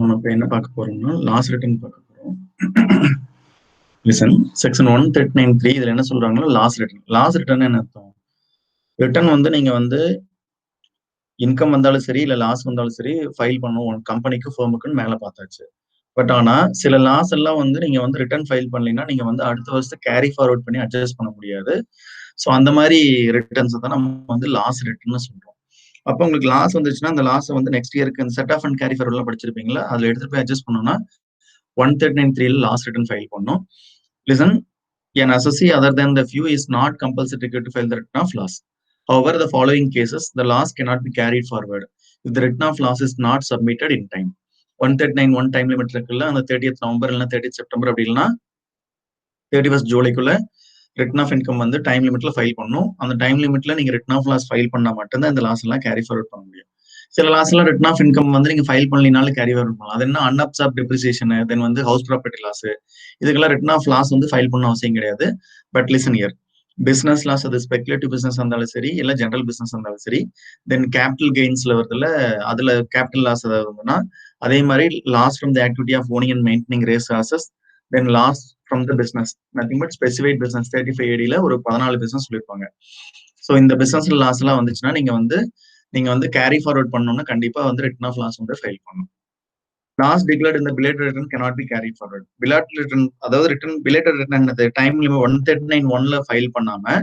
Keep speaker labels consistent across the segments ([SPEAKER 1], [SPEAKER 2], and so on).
[SPEAKER 1] நம்ம இப்போ என்ன பார்க்க போறோம்னா லாஸ் ரிட்டர்ன் பார்க்க போறோம். லிசன் செக்ஷன் 139(3) இதுல என்ன சொல்றாங்கன்னா லாஸ் ரிட்டர்ன் என்ன அர்த்தம்? ரிட்டர்ன் வந்து நீங்க வந்து இன்கம் வந்தாலும் சரி இல்ல லாஸ் வந்தாலும் சரி ஃபைல் பண்ணுவோம் கம்பெனிக்கு ஃபர்முக்குன்னு மேல பார்த்தாச்சு. பட் ஆனா சில லாஸ் எல்லாம் வந்து நீங்க வந்து ரிட்டர்ன் ஃபைல் பண்ணலைன்னா நீங்க வந்து அடுத்த வருஷத்துக்கு கேரி ஃபார்வர்ட் பண்ணி அட்ஜஸ்ட் பண்ண முடியாது. ஸோ அந்த மாதிரி ரிட்டர்ன்ஸ் தான் நம்ம வந்து லாஸ் ரிட்டர்ன் சொல்றோம். அப்போ உங்களுக்கு லாஸ் வந்துச்சுன்னா அந்த லாஸ் வந்து நெக்ஸ்ட் இயருக்கு இந்த செட் ஆஃப் அண்ட் கேரி ஃபார்வர்ட்லாம் படிச்சிருப்பீங்களா, அதுல எடுத்துட்டு போய் அட்ஜஸ்ட் பண்ணோம்னா 139(3) லாஸ் ரிட்டர்ன் ஃபைல் பண்ணணும். Listen, an assessee other than the few is not compulsory to file the return of loss. However, the following cases, the loss cannot be carried forward if the return of loss is not submitted in time. 139(1) time limit இருக்குல்ல, அந்த 30th November இல்லைன்னா 30th September அப்படி இல்லைன்னா 31st ஜூலைக்குள்ள return of income வந்து time லிமிட்ல file பண்ணணும். அந்த time லிமிட்ல நீங்க return of loss file பண்ணா மட்டும்தான் இந்த லாஸ் எல்லாம் கேரி ஃபார்வர்ட் பண்ண முடியும். சில லாஸ் எல்லாம் ரிட்டர்ன் ஆஃப் இன்கம் வந்து நீங்க ஃபைல் பண்ணலினாலும் கேரி ஃபார்வர்ட் பண்ணலாம். அது என்ன அன்அப்சார்ப் டெப்ரிசியேஷன், தென் வந்து ஹவுஸ் ப்ராப்பர்ட்டி லாஸ், இதுக்கெல்லாம் ரிட்டர்ன் ஆஃப் லாஸ் வந்து ஃபைல் பண்ண அவசியம் கிடையாது. But listen year, business loss, அது ஸ்பெகுலேட்டிவ் பிசினஸ் இருந்தாலும் சரி இல்ல ஜெனரல் பிசினஸ் இருந்தாலும் சரி, தென் கேபிட்டல் கெயின்ஸ்ல வருதுல, அதுல கேபிட்டல் லாஸ் ஏதாவது இருந்ததுன்னா, அதே மாதிரி loss from the activity of owning and maintaining race losses, then loss from the business, nothing but specified business 35AD ஒரு 14 பிசினஸ் சொல்லியிருப்பாங்க. ஸோ இந்த பிசினஸ்ல லாஸ் எல்லாம் வந்துச்சுன்னா நீங்க வந்து கேரி ஃபார்வர்ட் பண்ணணும்னா கண்டிப்பா வந்து ரிட்டர்ன் ஆஃப் லாஸ் வந்து ஃபைல் பண்ணணும். லாஸ் டிக்ளேர்ட் இந்த belated return cannot be carried forward. Belated return, அதாவது பிலேட்டட் ரிட்டர்ன் என்னது, டைம் லிமிட் 139(1)ல ஃபைல் பண்ணாம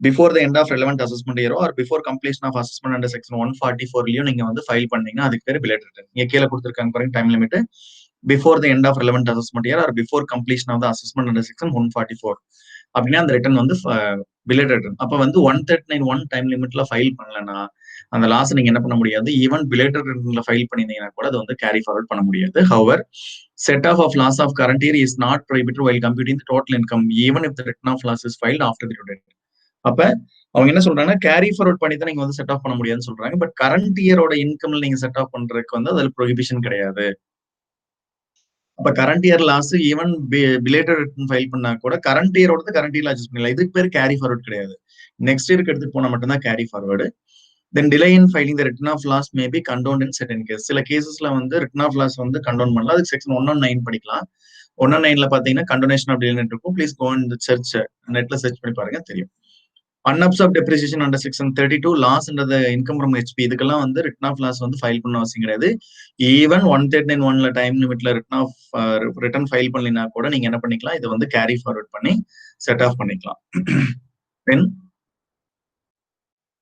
[SPEAKER 1] before the end of relevant assessment இயரோ or before completion of assessment under section 144லயும் நீங்க வந்து ஃபைல் பண்ணீங்கன்னா அதுக்கு பேர் பிலேட்டட் ரிட்டர்ன். இங்க கீழே கொடுத்துருக்காங்க பாருங்க time limit, before the end of relevant assessment year or before completion of the assessment under section 144 அப்படின்னா அந்த ரிட்டர்ன் வந்து பிலேட்டட் ரிட்டர்ன். அப்ப வந்து 139(1) டைம் லிமிட்ல ஃபைல் பண்ணலன்னா அந்த லாஸ் நீங்க என்ன பண்ண முடியாது. ஈவன் பிலேட்டட் ரிட்டர்ன்ல ஃபைல் பண்ணிருந்தீங்கன்னா கூட அது வந்து கேரி ஃபார்வர்ட் பண்ண முடியாது. Hour set off of loss of current year is not prohibited while computing the total income even if the return of loss is filed after the due date. அப்ப அவங்க என்ன சொல்றாங்கன்னா carry forward பண்ணி தான் நீங்க வந்து செட் ஆஃப் பண்ண முடியாதுன்னு சொல்றாங்க. பட் கரண்ட் இயரோட இன்கம்ல நீங்க செட் ஆஃப் பண்றதுக்கு வந்து அதுல ப்ரொஹிபிஷன் கிடையாது. அப்ப current year loss even belated return file பண்ணா கூட கரண்ட் இயரோட கரண்ட் இயர்ல அட்ஜஸ்ட் பண்ணலாம். இதுக்கு பேர் கேரி ஃபார்வர்ட் கிடையாது. நெக்ஸ்ட் இயருக்கு எடுத்துட்டு போனா மட்டும்தான் carry forward. Then delay in filing the return of loss may be condoned in certain case. சில கேசஸ்ல வந்து ரிட்டர்ன் ஆஃப் லாஸ் வந்து கண்டோன் பண்ணலாம். அதுக்கு செக்ஷன் 119 படிக்கலாம். 119ல பாத்தீங்கன்னா கண்டோனேஷன் ஆஃப் டிலே இருக்கும். ப்ளீஸ் கோ அண்ட் சர்ச், நெட்ல சர்ச் பண்ணி பாருங்க தெரியும். Unabsorb depreciation under section 32 loss under income from HP, இதுக்கெல்லாம் வந்து ரிட்டர்ன் ஆஃப் லாஸ் வந்து ஃபைல் பண்ண அவசியம் கிடையாது. ஈவன் 139(1)ல டைம் லிமிட்ல ரிட்டர்ன் ஃபைல் பண்ணலினா கூட நீங்க என்ன பண்ணிக்கலாம், இதை வந்து கேரி ஃபார்வர்ட் பண்ணி செட் ஆஃப் பண்ணிக்கலாம். Then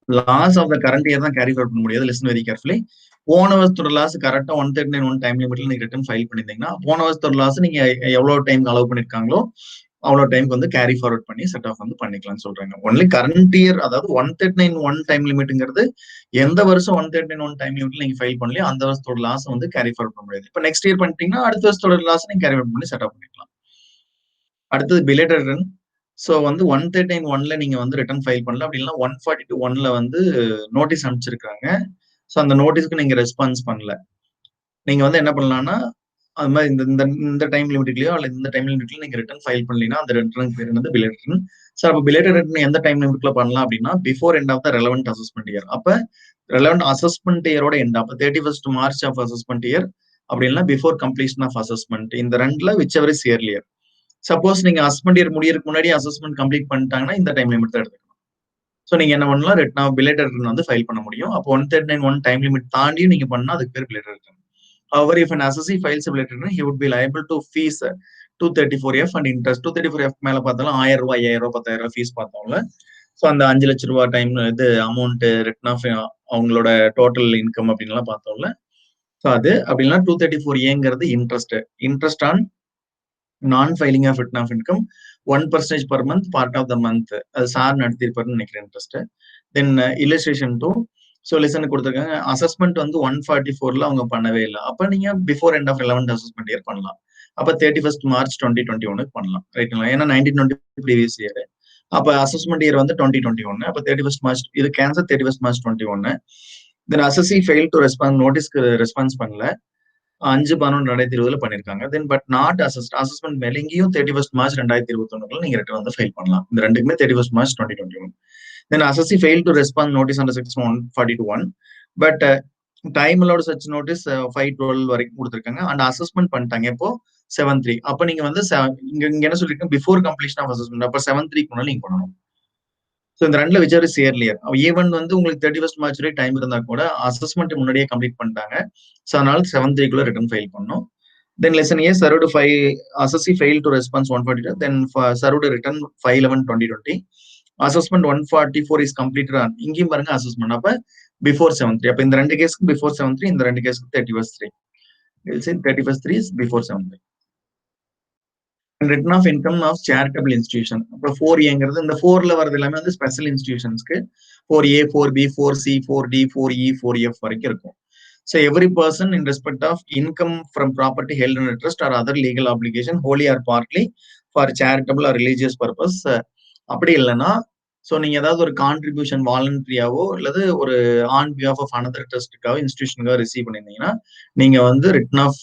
[SPEAKER 1] loss of the current year தான் கேரி ஃபார்வர்ட் பண்ண முடியாது. Listen very carefully. போன வருஷத்தோட லாஸ் கரெக்டா 139(1) டைம் லிமிட்ல நீங்க ரிட்டர்ன் ஃபைல் பண்ணிருந்தீங்கன்னா போன வருஷத்தோட லாஸ் நீங்க எவ்வளவு டைம் அலோவ் பண்ணிருக்காங்களோ அவ்வளவு டைமுக்கு வந்து கேரி ஃபார்வர்ட் பண்ணி செட் ஆஃப் வந்து பண்ணிக்கலாம்னு சொல்றாங்க. ஒன்லி கரண்ட் இயர், அதாவது 139(1) டைம் லிமிட்ங்கிறது எந்த வருஷம் 139(1) டைம் லிமிட்ல நீங்க ஃபைல் பண்ணலையோ அந்த வருஷத்தோட லாஸ் வந்து கேரி ஃபார்வர்ட் பண்ண முடியாது. இப்போ நெக்ஸ்ட் இயர் பண்ணிட்டீங்கன்னா அடுத்த வருஷத்தோட லாஸ் நீங்க கேரி ஃபார்வர்ட் பண்ணி செட் ஆஃப் பண்ணிக்கலாம். அடுத்தது பிலேட்டட் ரிட்டர்ன். ஸோ வந்து 139(1)ல நீங்க வந்து ரிட்டர்ன் ஃபைல் பண்ணல, அப்படி இல்லைன்னா 142(1)ல வந்து நோட்டீஸ் அனுப்பிச்சிருக்காங்க. ஸோ அந்த நோட்டீஸ்க்கு நீங்க ரெஸ்பான்ஸ் பண்ணல. நீங்க வந்து என்ன பண்ணலாம்னா அது மாதிரி இந்த டைம் லிமிட்லயோ அல்லது இந்த டைம் லிமிட்ல நீங்க ரிட்டர்ன் ஃபைல் பண்ணலீங்கன்னா அந்த ரிட்டர்ன் பேர் வந்து பிலேட்டட் ரிட்டர்ன். சார் அப்போ பிலேட்டட் ரிட்டர்ன் எந்த டைம் லிமிட்ல பண்ணலாம் அப்படின்னா before end of the relevant assessment year. அப்ப ரெலவெண்ட் அசஸ்மெண்ட் இயரோட எண்ட், அப்ப 31st March of assessment year, அப்படி இல்லைன்னா பிஃபோர் கம்ப்ளீஷன் ஆஃப் அசஸ்மெண்ட், இந்த ரெண்டுல which ever is earlier. Suppose நீங்க அசஸ்மெண்ட் இயர் முடியறதுக்கு முன்னாடி அசஸ்மெண்ட் கம்ப்ளீட் பண்ணிட்டாங்கன்னா இந்த டைம் லிமிட் தான் எடுத்துக்கணும். ஸோ நீங்க என்ன பண்ணலாம், ரிட்டர்ன் பிலேட்டட் ரிட்டர்ன் வந்து ஃபைல் பண்ண முடியும். அப்போ 139(1) டைம் லிமிட் தாண்டியும் நீங்க பண்ணா அதுக்கு பேர் belated return. However, if an assessee files a bilateral return, he would be liable to fees 234F and interest. 234F மேல பார்த்தாலும் 1000 ரூபாய், 5000 ரூபாய், 10,000 ஃபீஸ் பார்த்தோம்ல. ஸோ அந்த 5 லட்சம் ரூபாய் டைம் இது அமௌண்ட் ரிட்டர்ன் ஆஃப் அவங்களோட டோட்டல் இன்கம் அப்படின்லாம் பார்த்தோம்ல. ஸோ அது அப்படின்னா 234A interest on non filing of return of income 1% per month part of the month. அது சார் நடத்திருப்பாருன்னு நினைக்கிறேன் interest. Then illustration 2. So listen கொடுத்துருக்காங்க. அசஸ்மெண்ட் வந்து 144ல அவங்க பண்ணவே இல்லை. அப்ப நீங்க before end of relevant assessment year பண்ணலாம். அப்ப 31st மார்ச் 2021 பண்ணலாம், ரைட்டுங்களா? ஏன்னா 1920 ப்ரீவியஸ் இயர். அப்ப அசஸ்மெண்ட் இயர் வந்து 2021. அப்ப 31st மார்ச் இது cancel. 31st March 2021. Then assessee fail to response, நோட்டீஸ்க்கு ரெஸ்பான்ஸ் பண்ணல. 5/11/2020 பண்ணிருக்காங்க. தென் பட் நாட் அசஸ்மெண்ட் மேல இங்கேயும் 31st மார்ச் 2021 நீங்க ரிட்டர்ன் வந்து ஃபைல் பண்ணலாம். இந்த ரெண்டுக்குமே 31st March 2021. Then assessee failed to respond notice under section 142(1). But time allot such notice 5/12 வரைக்கும் கொடுத்துருக்காங்க. அண்ட் அசஸ்மெண்ட் பண்ணிட்டாங்க. இப்போ 7/3. அப்ப நீங்க வந்து இங்க என்ன சொல்லிருக்கீங்க, பிஃபோர் கம்ப்ளீஷன் ஆஃப் அசஸ்மெண்ட். அப்ப 7/3க்கு முன்னாடி நீங்க பண்ணணும். ஸோ இந்த ரெண்டுல which are is earlier. Even வந்து உங்களுக்கு 31st மார்ச் வரை டைம் இருந்தா கூட அசஸ்மெண்ட் முன்னாடியே கம்ப்ளீட் பண்ணிட்டாங்க. ஸோ அதனால 7/3க்குள்ள ரிட்டர்ன் ஃபைல் பண்ணணும். Then lesson A served assessee failed to response 142. Then served return 5/11/2020. Assessment 144 is completed on. இங்கேயும் பாருங்க அசஸ்மெண்ட். அப்ப பிஃபோர் 7/3. அப்ப இந்த ரெண்டு கேஸ்க்கு பிஃபோர் 7/3, இந்த ரெண்டு கேஸ்க்கு 31st 3. We'll say 31st 3 is before 7/3. Return of income of charitable institution. இப்போ 4A இந்த 4ல வரது எல்லாமே வந்து special இன்ஸ்டிடியூஷன்ஸ்க்கு 4A 4B 4C 4D 4E 4F வரைக்கும் இருக்கும். So every person in respect of income from property held in trust or other legal obligation wholly or partly for charitable or religious purpose. அப்படி இல்லைன்னா so நீங்க ஏதாவது ஒரு contribution வாலண்டரியாவோ அல்லது ஒரு ஆன் பிஹாஃப் ஆஃப் அனதர் ட்ரஸ்ட்டுக்காவோ இன்ஸ்டிடியூஷனுக்காக ரிசீவ் பண்ணியிருந்தீங்கன்னா நீங்க வந்து ரிட்டர்ன் ஆஃப்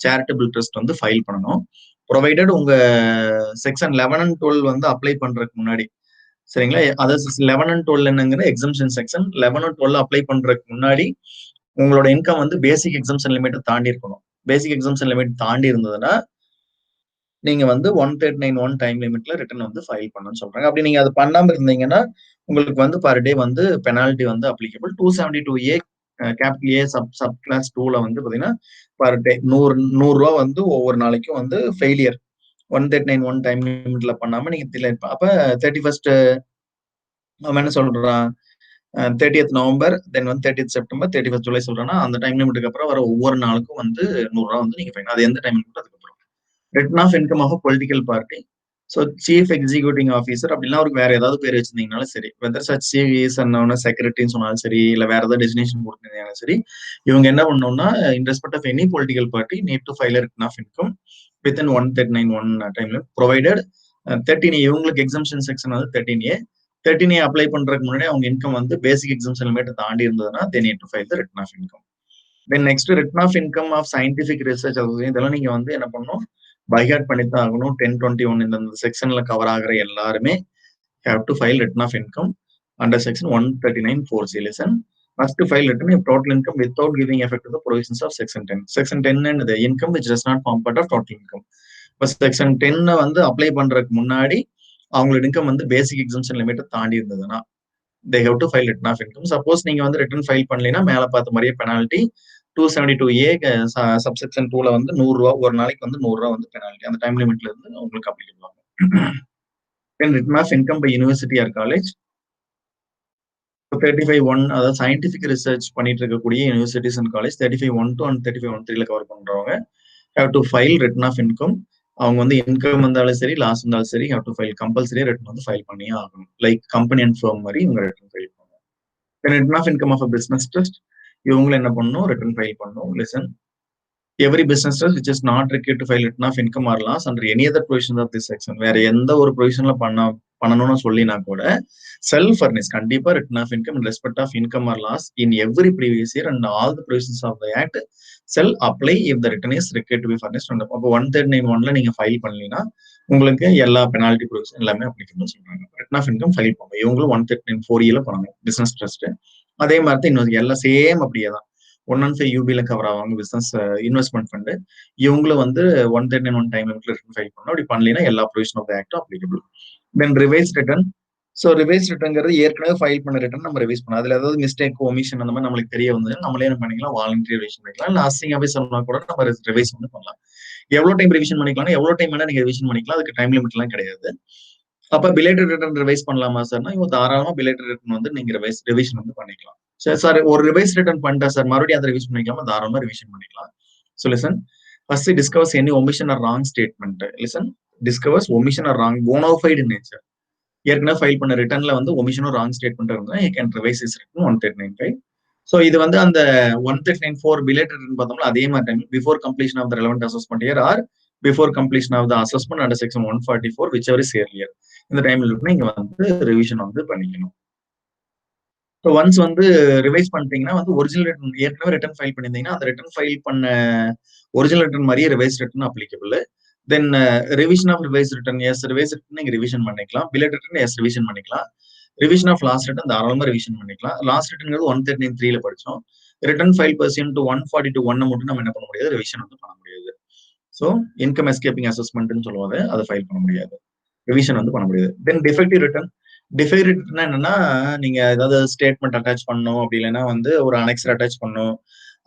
[SPEAKER 1] சேரிட்டபிள் ட்ரஸ்ட் வந்து ஃபைல் பண்ணணும். ப்ரொவைடட் உங்க செக்ஷன் 11 and 12 வந்து அப்ளை பண்றதுக்கு முன்னாடி, சரிங்களா? அதாவது 11 and 12 என்னங்கிற எக்ஸம்ஷன் செக்ஷன். 11 and 12 அப்ளை பண்றதுக்கு முன்னாடி உங்களோட இன்கம் வந்து பேசிக் எக்ஸம்ஷன் லிமிட் தாண்டி இருக்கணும். பேசிக் எக்ஸம்ஷன் லிமிட் தாண்டி இருந்ததுன்னா நீங்க வந்து 139(1) டைம் லிமிட்ல ரிட்டர்ன் வந்து ஃபைல் பண்ணணும்னு சொல்றாங்க. அப்படி நீங்க அது பண்ணாம இருந்தீங்கன்னா உங்களுக்கு வந்து பர் டே வந்து பெனால்டி வந்து applicable. 272A capital A sub clause 2ல வந்து பாத்தீங்கன்னா பர் டே 100 ரூபா வந்து ஒவ்வொரு நாளைக்கும் வந்து ஃபெயிலியர் 139(1) டைம் லிமிட்ல பண்ணாம நீங்க டிலே. அப்ப 31st அவன் என்ன சொல்றான், 30th நவம்பர், தென் வந்து 30th செப்டம்பர், 31st ஜூலை சொல்றான்னா அந்த டைம் லிமிட்டுக்கு அப்புறம் வர ஒவ்வொரு நாளுக்கும் வந்து 100 ரூபா வந்து நீங்க ஃபைன். அது எந்த டைம் லிமிட் அதுக்கப்புறம். Return of income of political party. So chief executive officer அப்படின்னா அவருக்கு வேற ஏதாவது பேர் வச்சிருந்தீங்கனாலும் சரி, வெதர் சச் சீஃப் செக்ரட்டரின்னு சொன்னாலும் சரி, இல்ல வேற ஏதாவது டெசினேஷன் கொடுத்துருந்தாலும் சரி, இவங்க என்ன பண்ணணும்னா in respect of any political party need to file return of income within 139(1) time limit provided. 13A இவங்களுக்கு எக்ஸம்ஷன் செக்ஷன் வந்து 13A. 13A அப்ளை பண்றதுக்கு முன்னாடி அவங்க இன்கம் வந்து பேசிக் எக்ஸம்ஷன் லிமிட் தாண்டி இருந்ததுன்னா they need to file the return of income. Then next return of income of scientific research association. இதெல்லாம் நீங்க வந்து என்ன பண்ணணும், பைஹார்ட் பண்ணித்தான் ஆகணும். 1021 இந்த செக்ஷன்ல கவர் ஆகிற எல்லாருமே have to file return of income under section 139(4C). listen, must file return of total income without giving effect to the provisions of section 10. section 10 and the income which does not form part of total income. இப்போ section 10 வந்து apply பண்றதுக்கு முன்னாடி அவங்களோட income வந்து பேசிக் exemption limit தாண்டி இருந்ததுன்னா they have to file return of income. Suppose நீங்க வந்து ரிட்டர்ன் ஃபைல் பண்ணலைன்னா மேல பார்த்த மாதிரியே பெனால்டி 272A சப்செக்ஷன் 2ல வந்து 100 ரூபா ஒரு நாளைக்கு வந்து 100 ரூபா வந்து பெனால்டி அந்த டைம் லிமிட்ல இருந்து உங்களுக்கு அப்ளிகபிள் ஆகும். Then return of income by university or college. 35(1) அதாவது சயின்டிபிக் ரிசர்ச் பண்ணிட்டு இருக்கக்கூடிய யூனிவர்சிட்டிஸ் அண்ட் காலேஜ் 35(1)2 and 35(1)3ல கவர் பண்றவங்க have to file return of income. அவங்க வந்து இன்கம் வந்தாலும் சரி லாஸ் இருந்தாலும் சரி have to file compulsory return வந்து ஃபைல் பண்ணியே ஆகணும். லைக் கம்பெனி அண்ட் ஃபர்ம் மாதிரி இவங்க ரிட்டர்ன் ஃபைல் பண்ணணும். Return of income of a business trust இவங்களும் என்ன பண்ணணும், ரிட்டர்ன் ஃபைல் பண்ணணும். Listen, every business trust which is not required to file return of income or loss under any other provisions of this section. வேற எந்த ஒரு ப்ரொவிஷன்ல பண்ணணும்னு சொல்லினா கூட செல்ஃப் ஃபர்னிஷ் கண்டிப்பா return of income in respect of income or loss in every previous year and all the provisions of the act shall apply if the return is required to be furnished. அப்போ 139(1)ல நீங்க file பண்ணீங்கன்னா உங்களுக்கு எல்லா penalty provision எல்லாமே அப்ளிகபிள்னு சொல்றாங்க. Return of income file பண்ணுங்க. இவங்களும் 139(4)ல பண்ணணும் பிசினஸ் ட்ரஸ்ட். அதே மாதிரி தான் இன்னொரு எல்லாம் சேம் அப்படியே தான் 115 UBல கவர் ஆவாங்க பிசினஸ் இன்வெஸ்ட்மெண்ட் ஃபண்ட். இவங்களும் வந்து 139(1) டைம் லிமிட்ல ரிட்டர்ன் ஃபைல் பண்ணணும். அப்படி பண்ணலைன்னா எல்லா ப்ரொவிஷன் ஆஃப் தி ஆக்டும் applicable. Then revise return. So revise ரிட்டர்ங்கிறது ஏற்கனவே ஃபைல் பண்ண ரிட்டர்ன் நம்ம ரிவைஸ் பண்ணலாம். அதுல ஏதாவது மிஸ்டேக் ஒமிஷன் அந்த மாதிரி நம்மளுக்கு தெரிய வந்து நம்மளே என்ன பண்ணிக்கலாம், வாலண்டரி ரிவிஷன் பண்ணிக்கலாம். இல்லை அசிங்காவே சொன்னா கூட நம்ம ரிவைஸ் வந்து பண்ணலாம். எவ்வளவு டைம் ரிவிஷன் பண்ணிக்கலாம், எவ்வளவு டைம் வேணா நீங்க ரிவிஷன் பண்ணிக்கலாம். அதுக்கு டைம் லிமிட் எல்லாம் கிடையாது. அப்ப பிலேட்டட் ரிட்டர்ன் ரிவைஸ் பண்ணலாமா சார்னா இவங்க தாராளமா பிலேட்டட் ரிட்டர்ன் வந்து நீங்க ரிவிஷன் வந்து பண்ணிக்கலாம். சரி சார் ஒரு ரிவைஸ் ரிட்டர்ன் பண்ணிட்டா சார் மறுபடியும் அதை ரிவிஷன் பண்ணிக்கலாமா, தாராளமா ரிவிஷன் பண்ணிக்கலாம். So listen, first discovers any omission or wrong statement. Listen, discovers omission or wrong bona fide nature. ஏற்கனவே ஃபைல் பண்ண ரிட்டர்ன்ல வந்து ஒமிஷனும் ராங் ஸ்டேட்மெண்ட் இருந்தா you can revise his return 139(5). So இது வந்து அந்த 139(4) பிலேட்டட் ரிட்டர்ன் பார்த்தோம்னா அதே மாதிரி time before completion of the relevant assessment year or before completion of the assessment under section 144 which ever is earlier. இந்த டைம்ல இருக்கு நீங்க வந்து ரிவிஷன் வந்து பண்ணிக்கணும். ஸோ ஒன்ஸ் வந்து ரிவைஸ் பண்ணிட்டீங்கன்னா வந்து ஒரிஜினல் ரிட்டர்ன் ஏற்கனவே ரிட்டர்ன் ஃபைல் பண்ணியிருந்தீங்கன்னா அந்த ரிட்டர்ன் ஃபைல் பண்ண ஒரிஜினல் ரிட்டர்ன் மாதிரியே revise return applicable. Then revision of revise return as revise return நீங்க ரிவிஷன் பண்ணிக்கலாம். பிலேட் ரிட்டர்ன் எஸ் ரிவிஷன் பண்ணிக்கலாம். ரிவிஷன் ஆஃப் லாஸ்ட் ரிட்டர்ன் தாராளமா ரிவிஷன் பண்ணிக்கலாம். லாஸ்ட் ரிட்டர்ன்ங்கிறது 139(3)ல படிச்சோம். ரிட்டர்ன் ஃபைல் பர்சன் டு 142(1) மட்டும் நம்ம என்ன பண்ண முடியாது, ரிவிஷன் வந்து பண்ண முடியாது. ஸோ இன்கம் எஸ்கேப்பிங் அசஸ்மெண்ட்னு சொல்லுவாங்க, அதை ஃபைல் பண்ண முடியாது, ரிவிஷன் வந்து பண்ண முடியாது. தென் டிஃபெக்டிவ் ரிட்டர்ன். டிஃபெக்டிவ் ரிட்டர்ன் என்னன்னா, நீங்க ஏதாவது ஸ்டேட்மெண்ட் அட்டாச் பண்ணணும், அப்படி இல்லைன்னா வந்து ஒரு அனெக்ஸர் அட்டாச் பண்ணணும்,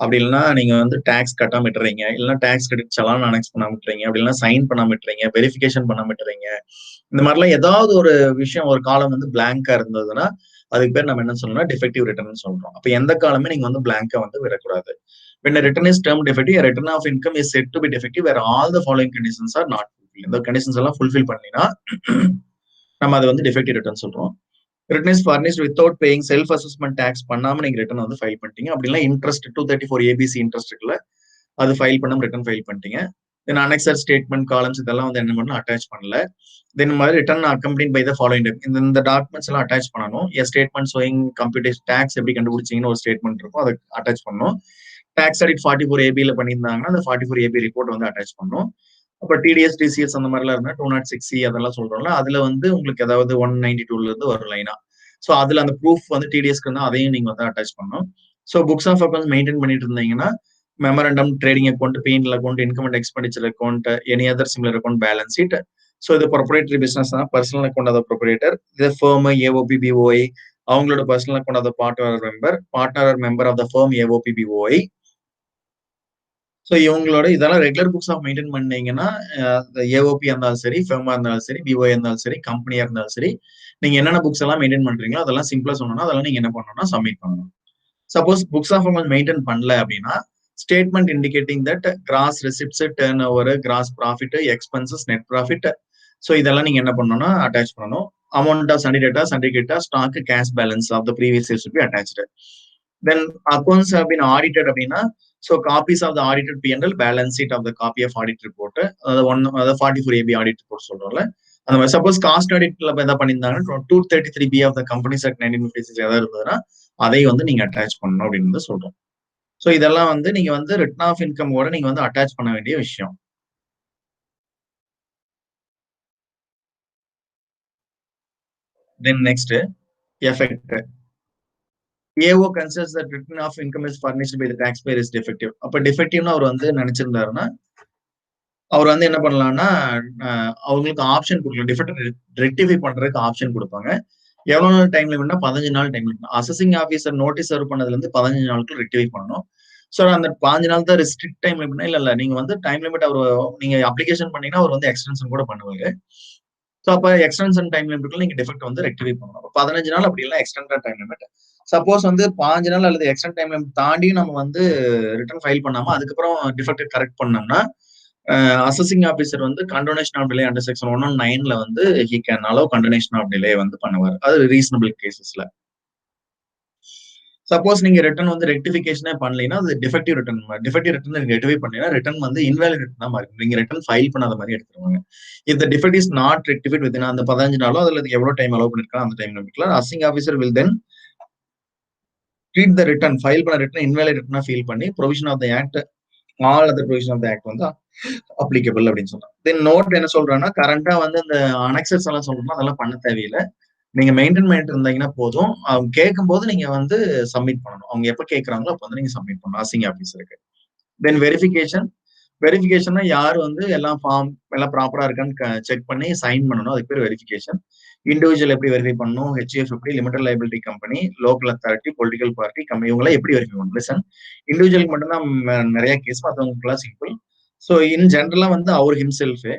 [SPEAKER 1] அப்படி இல்லைன்னா நீங்க வந்து டேக்ஸ் கட்டாம விட்டுறீங்க, இல்லைன்னா டேக்ஸ் கிரெடிட் சலான் அனெக்ஸ் பண்ணாம விட்டுறீங்க, அப்படி இல்லைன்னா சைன் பண்ணாம விட்டுறீங்க, வெரிஃபிகேஷன் பண்ணாம விட்டுறீங்க, இந்த மாதிரிலாம் ஏதாவது ஒரு விஷயம், ஒரு காலம் வந்து பிளாங்கா இருந்ததுன்னா அதுக்கு பேர் நம்ம என்ன சொல்லணும்னா டிஃபெக்டிவ் ரிட்டர்ன் சொல்றோம். அப்ப எந்த காலமே நீங்க வந்து பிளாங்கா வந்து விடக்கூடாது. When a return is termed defective, a return of income is said to be defective where all the following conditions are not fulfilled. இந்த conditions எல்லாம் fulfill பண்ணினா நம்ம அதை வந்து defective return சொல்றோம். Return is furnished without paying self assessment tax பண்ணாம நீங்க return வந்து ஃபைல் பண்ணிட்டீங்க. அப்படின்னா இன்ட்ரெஸ்ட் 234 ABC இன்ட்ரெஸ்ட் இருக்குல்ல, அது ஃபைல் பண்ணாம ரிட்டர்ன் ஃபைல் பண்ணிட்டீங்க. தென் அனெக்சர் ஸ்டேட்மெண்ட் காலம்ஸ் இதெல்லாம் வந்து என்ன பண்ணணும், அட்டாச் பண்ணல. தென் மாதிரி return accompanied by the following இந்த டாக்குமெண்ட்ஸ் எல்லாம் அட்டாச் பண்ணணும். ஸ்டேட்மெண்ட் ஷோயிங் கம்ப்யூட்டேஷன் டேக்ஸ் எப்படி கண்டுபிடிச்சிங்கன்னு ஒரு ஸ்டேட்மெண்ட் இருக்கும், அதை அட்டாச் பண்ணணும். டாக்ஸ் ஆடிட் 44AB பண்ணியிருந்தாங்கன்னா அந்த 44AB ரிப்போர்ட் வந்து அட்டாச் பண்ணும். அப்ப டிடிஎஸ் டிசிஎஸ் அந்த மாதிரிலாம் இருந்தா 206C அதெல்லாம் சொல்றோம்ல, அதுல வந்து உங்களுக்கு ஏதாவது 192ல இருந்து ஒரு லைனா, ஸோ அதுல அந்த ப்ரூஃப் வந்து டிடிஎஸ்க்கு இருந்தா அதையும் நீங்க வந்து அட்டாச் பண்ணணும். So books of accounts maintain பண்ணிட்டு இருந்தீங்கன்னா memorandum, trading account, P&L account, income and expenditure account, any other similar account, balance sheet. So இது ப்ரொப்ரைட்டரி பிசினஸ் தான், பர்சனல் அக்கௌண்ட் ஆஃப் ப்ரொப்ரைட்டர். இது ஃபர்ம் ஏஓபி பிஓஐ அவங்களோட personal account of partner member of the firm AOP BOI. So இவங்களோட இதெல்லாம் regular books of maintain பண்ணீங்கன்னா AOP இருந்தாலும் சரி, FEMA இருந்தாலும் சரி, பிஓஐ இருந்தாலும் சரி, கம்பெனியா இருந்தாலும் சரி, நீங்க என்னென்ன புக்ஸ் எல்லாம் மெயின்டைன் பண்றீங்களோ அதெல்லாம் சிம்பிளா சொன்னோம்னா அதெல்லாம் நீங்க என்ன பண்ணணும்னா சப்மிட் பண்ணணும். Suppose books of account maintain பண்ணல அப்படின்னா statement indicating that gross receipts, turn over, gross profit, expenses, net profit, so இதெல்லாம் நீங்க என்ன பண்ணணும்னா அட்டாச் பண்ணணும். அமௌண்ட் ஆஃப் சண்டே டேட்டா, stock, cash balance of the previous year should be attached. Then accounts have been audited அப்படின்னா so copies of the audited P&L, balance sheet of the copy of audit report, அதாவது 44AB audit report சொல்றோம்ல, அந்த மாதிரி. Suppose cost ஆடிட்ல எதாவது பண்ணியிருந்தாங்கன்னா 233B of the companies act 1956 எதாவது இருந்ததுன்னா அதை வந்து நீங்க அட்டாச் பண்ணணும் அப்படின்னு சொல்றோம். ஸோ இதெல்லாம் வந்து நீங்க வந்து ரிட்டர்ன் ஆஃப் இன்கம் கூட நீங்க வந்து அட்டாச் பண்ண வேண்டிய விஷயம். Then next effect. AO considers that return of income is furnished by the taxpayer is defective. அப்ப டிஃபெக்டிவ்னு அவர் வந்து நினைச்சிருந்தாருன்னா அவர் வந்து என்ன பண்ணலாம்னா அவங்களுக்கு ஆப்ஷன் கொடுக்கலாம், டிஃபெக்ட் ரெக்டிஃபை பண்றதுக்கு ஆப்ஷன் கொடுப்பாங்க. எவ்வளவு நாள் டைம் லிமிட்னா 15 நாள் time limit. Assessing officer notice serve பண்ணதுல இருந்து 15 நாளுக்கு ரெக்டிஃபை பண்ணணும். ஸோ அந்த 15 நாள் தான் ரெஸ்ட்ரிக்ட் டைம் லிமிட்னா இல்ல நீங்க வந்து டைம் லிமிட் அவர் நீங்க அப்ளிகேஷன் பண்ணீங்கன்னா அவர் வந்து எக்ஸ்டென்ஷன் கூட பண்ணுவாங்க. ஸோ அப்ப எக்ஸ்டென்ஷன் டைம் லிமிட்ல நீங்க டிஃபெக்ட் வந்து ரெக்டிஃபை பண்ணணும். 15 நாள் அப்படி இல்லை எக்ஸ்டெண்டட் டைம் லிமிட். சப்போஸ் வந்து 15 நாள் அல்லது எக்ஸ்டெண்ட் டைம் லிமிட் தாண்டி நம்ம வந்து ரிட்டர்ன் ஃபைல் பண்ணாம அதுக்கப்புறம் டிஃபெக்ட் கரெக்ட் பண்ணோம்னா அசசிங் ஆபீசர் வந்து condonation of delay under section 119ல வந்து he can allow condonation of delay வந்து பண்ணுவார், அது ரீசனபிள் கேசஸ்ல. சப்போஸ் நீங்க ரிட்டர்ன் வந்து ரெக்டிஃபிகேஷனே பண்ணலைன்னா அது டிஃபெக்டிவ் ரிட்டர்ன். டிஃபெக்டிவ் ரிட்டர்ன் நீங்க ரெக்டிஃபை பண்ணீங்கன்னா ரிட்டர்ன் வந்து இன்வாலிட் ரிட்டர்னா மாறி நீங்க ரிட்டர்ன் ஃபைல் பண்ணாத மாதிரி எடுத்துருவாங்க. If the defect is not rectified with அந்த 15 நாளோ அதுல எவ்வளவு டைம் அலோவ் பண்ணிருக்காங்க அந்த டைம் லிமிட்ல assessing officer will then treat the return file பண்ண ரிட்டர்ன் இன்வாலிட் ரிட்டர்னா ஃபீல் பண்ணி provision of the act all other provision of the act வந்து அப்ளிகபிள் அப்படின்னு சொல்றாங்க. தென் நோட் என்ன சொல்றாங்கன்னா கரண்டா வந்து இந்த அனெக்சர்ஸ் எல்லாம் சொல்றோம்னா அதெல்லாம் பண்ண தேவையில்லை, நீங்க மெயின்டைன் பண்ணிட்டு இருந்தீங்கன்னா போதும். அவங்க கேட்கும் போது நீங்க வந்து சப்மிட் பண்ணணும், அவங்க எப்ப கேட்கறாங்களோ அப்ப வந்து நீங்க சப்மிட் பண்ணணும் அசிங் ஆபீசருக்கு. தென் வெரிஃபிகேஷன். வெரிஃபிகேஷன்னா யார் வந்து எல்லாம் ஃபார்ம் எல்லாம் ப்ராப்பரா இருக்கான்னு செக் பண்ணி சைன் பண்ணணும், அதுக்கு பேர் வெரிஃபிகேஷன். இண்டிவிஜுவல் எப்படி வெரிஃபை பண்ணணும், ஹெச்எஃப் எப்படி, limited liability company, local authority, political party, company இவங்களாம் எப்படி வெரிஃபை பண்ணணும். லிசன், இண்டிவிஜுவலுக்கு மட்டும்தான் நிறைய கேஸ், மற்றவங்களுக்குலாம் சிம்பிள். ஸோ இன் ஜென்ரலா வந்து அவர் ஹிம்செல்ஃபே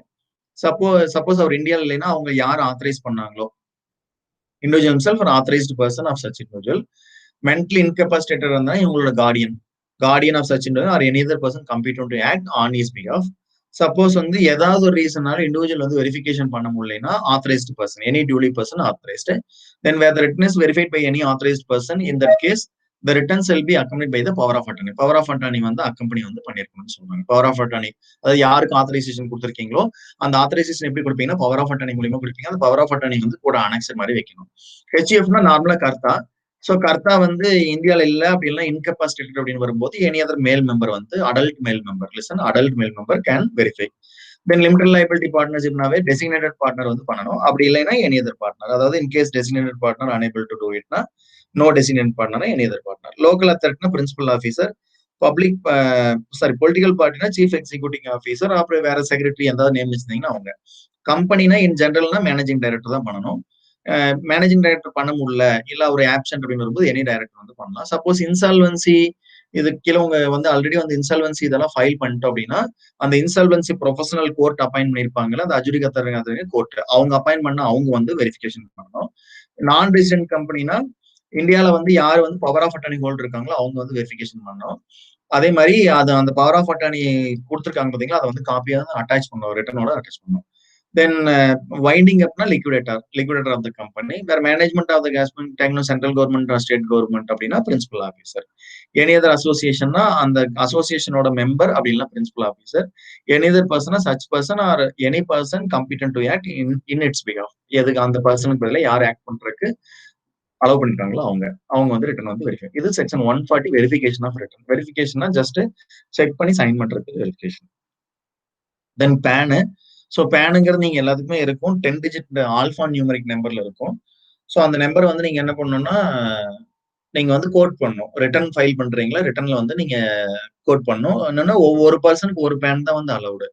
[SPEAKER 1] சப்போஸ் அவர் இந்தியாவில் இல்லைன்னா அவங்க யார் ஆத்தரைஸ் பண்ணாங்களோ individual himself or authorized person of such individual, mentally incapacitated இருந்தா இவங்களோட guardian of such individual or any other person competent to act on his behalf. Suppose வந்து ஏதாவது ஒரு ரீசனால இண்டிவிஜுவல் வந்து வெரிஃபிகேஷன் பண்ண முடியலன்னா authorised person, any duly person authorised. Then where the return is verified by any authorised person, in that case the returns will be accompanied by the power of attorney. Power of attorney வந்து accompany வந்து பண்ணிருக்கணும்னு சொல்றாங்க. Power of attorney அதாவது யாருக்கு authorisation கொடுத்துருக்கீங்களோ அந்த authorisation எப்படி கொடுப்பீங்கன்னா power of attorney மூலியமா கொடுப்பீங்க. அந்த பவர் ஆஃப் அட்டார்னி வந்து கூட அனெக்சர் மாதிரி வைக்கணும். ஹெச்எஃப்னா நார்மலா கர்த்தா. ஸோ கர்த்தா வந்து இந்தியாவில் இல்லை அப்படின்னா இன்கெப்பாசிட்டேட்டட் அப்படின்னு வரும்போது எனி அதர் மேல் மெம்பர் வந்து adult male member can verify. Then limited liability பார்ட்னர்ஷிப்னாவே டெசிக்னேட்டட் பார்ட்னர் வந்து பண்ணணும். அப்படி இல்லைன்னா எனி அதர் பார்ட்னர். அதாவது in case designated partner unable to do இட்னா no designated partner any other partner. Local அத்தாரிட்டினா பிரின்சிபல் ஆஃபீஸர், பப்ளிக் பொலிட்டிக்கல் பார்ட்டினா சீஃப் எக்ஸிக்யூட்டிவ் ஆஃபீஸர், அப்புறம் வேற செக்ரட்டரி ஏதாவது நேம் வச்சிருந்தீங்கன்னா அவங்க. கம்பெனினா இன் ஜென்ரல்னா மேனேஜிங் டைரக்டர் தான் பண்ணணும். மேனேஜிங் டைரக்டர் பண்ண முடியல, இல்ல ஒரு ஆப்சென்ட் அப்படின்னு வரும்போது எனி டைரக்டர் வந்து பண்ணலாம். சப்போஸ் இன்சால்வன்சி இது கீழே உங்க வந்து ஆல்ரெடி வந்து இன்சால்வன்சி இதெல்லாம் ஃபைல் பண்ணிட்டோம் அப்படின்னா அந்த இன்சால்வன்சி ப்ரொஃபஷனல் கோர்ட் அப்பாயின் பண்ணிருப்பாங்கல்ல, அந்த அஜுடிகத்தர் கோர்ட் அவங்க அப்பாயின் பண்ண அவங்க வந்து வெரிஃபிகேஷன் பண்ணணும். நான் ரெசிடென்ட் கம்பெனினா இந்தியாவில வந்து யார் வந்து பவர் ஆஃப் அட்டர்னி ஹோல்டர் இருக்காங்களோ அவங்க வந்து வெரிஃபிகேஷன் பண்ணணும். அதே மாதிரி அது அந்த பவர் ஆஃப் அட்டர்னி கொடுத்துருக்காங்க பாத்தீங்களா, அதை வந்து காப்பியா அட்டாச் பண்ணணும், ரிட்டனோட அட்டாச் பண்ணணும். Then winding up na liquidator of the company, where management of the gas central government or state government அப்படின்னா principal officer. Any other association na அந்த association ஓட member அப்படின்னா principal officer. Any other person such person or any person competent to act in its behalf. எதுக்கு அந்த பர்சனுக்கு பதிலா யார் act பண்றதுக்கு அலோவ் பண்ணிருக்காங்களோ அவங்க வந்து ரிட்டர்ன் வந்து வெரிஃபை. இது செக்ஷன் 140 வெரிஃபிகேஷன் ஆஃப் ரிட்டர்ன். வெரிஃபிகேஷன்னா ஜஸ்ட் செக் பண்ணி சைன் பண்றதுக்கு வெரிஃபிகேஷன். Then PAN. ஸோ பேனுங்கிறது நீங்க எல்லாத்துக்குமே இருக்கும். 10 டிஜிட் ஆல்ஃபா நியூமரிக் நம்பர்ல இருக்கும். ஸோ அந்த நம்பர் வந்து நீங்க என்ன பண்ணணும்னா நீங்க வந்து கோட் பண்ணணும். ரிட்டர்ன் ஃபைல் பண்றீங்களா, ரிட்டர்ன்ல வந்து நீங்க கோட் பண்ணணும். என்னன்னா ஒவ்வொரு பர்சனுக்கு ஒரு பேன் தான் வந்து allowed.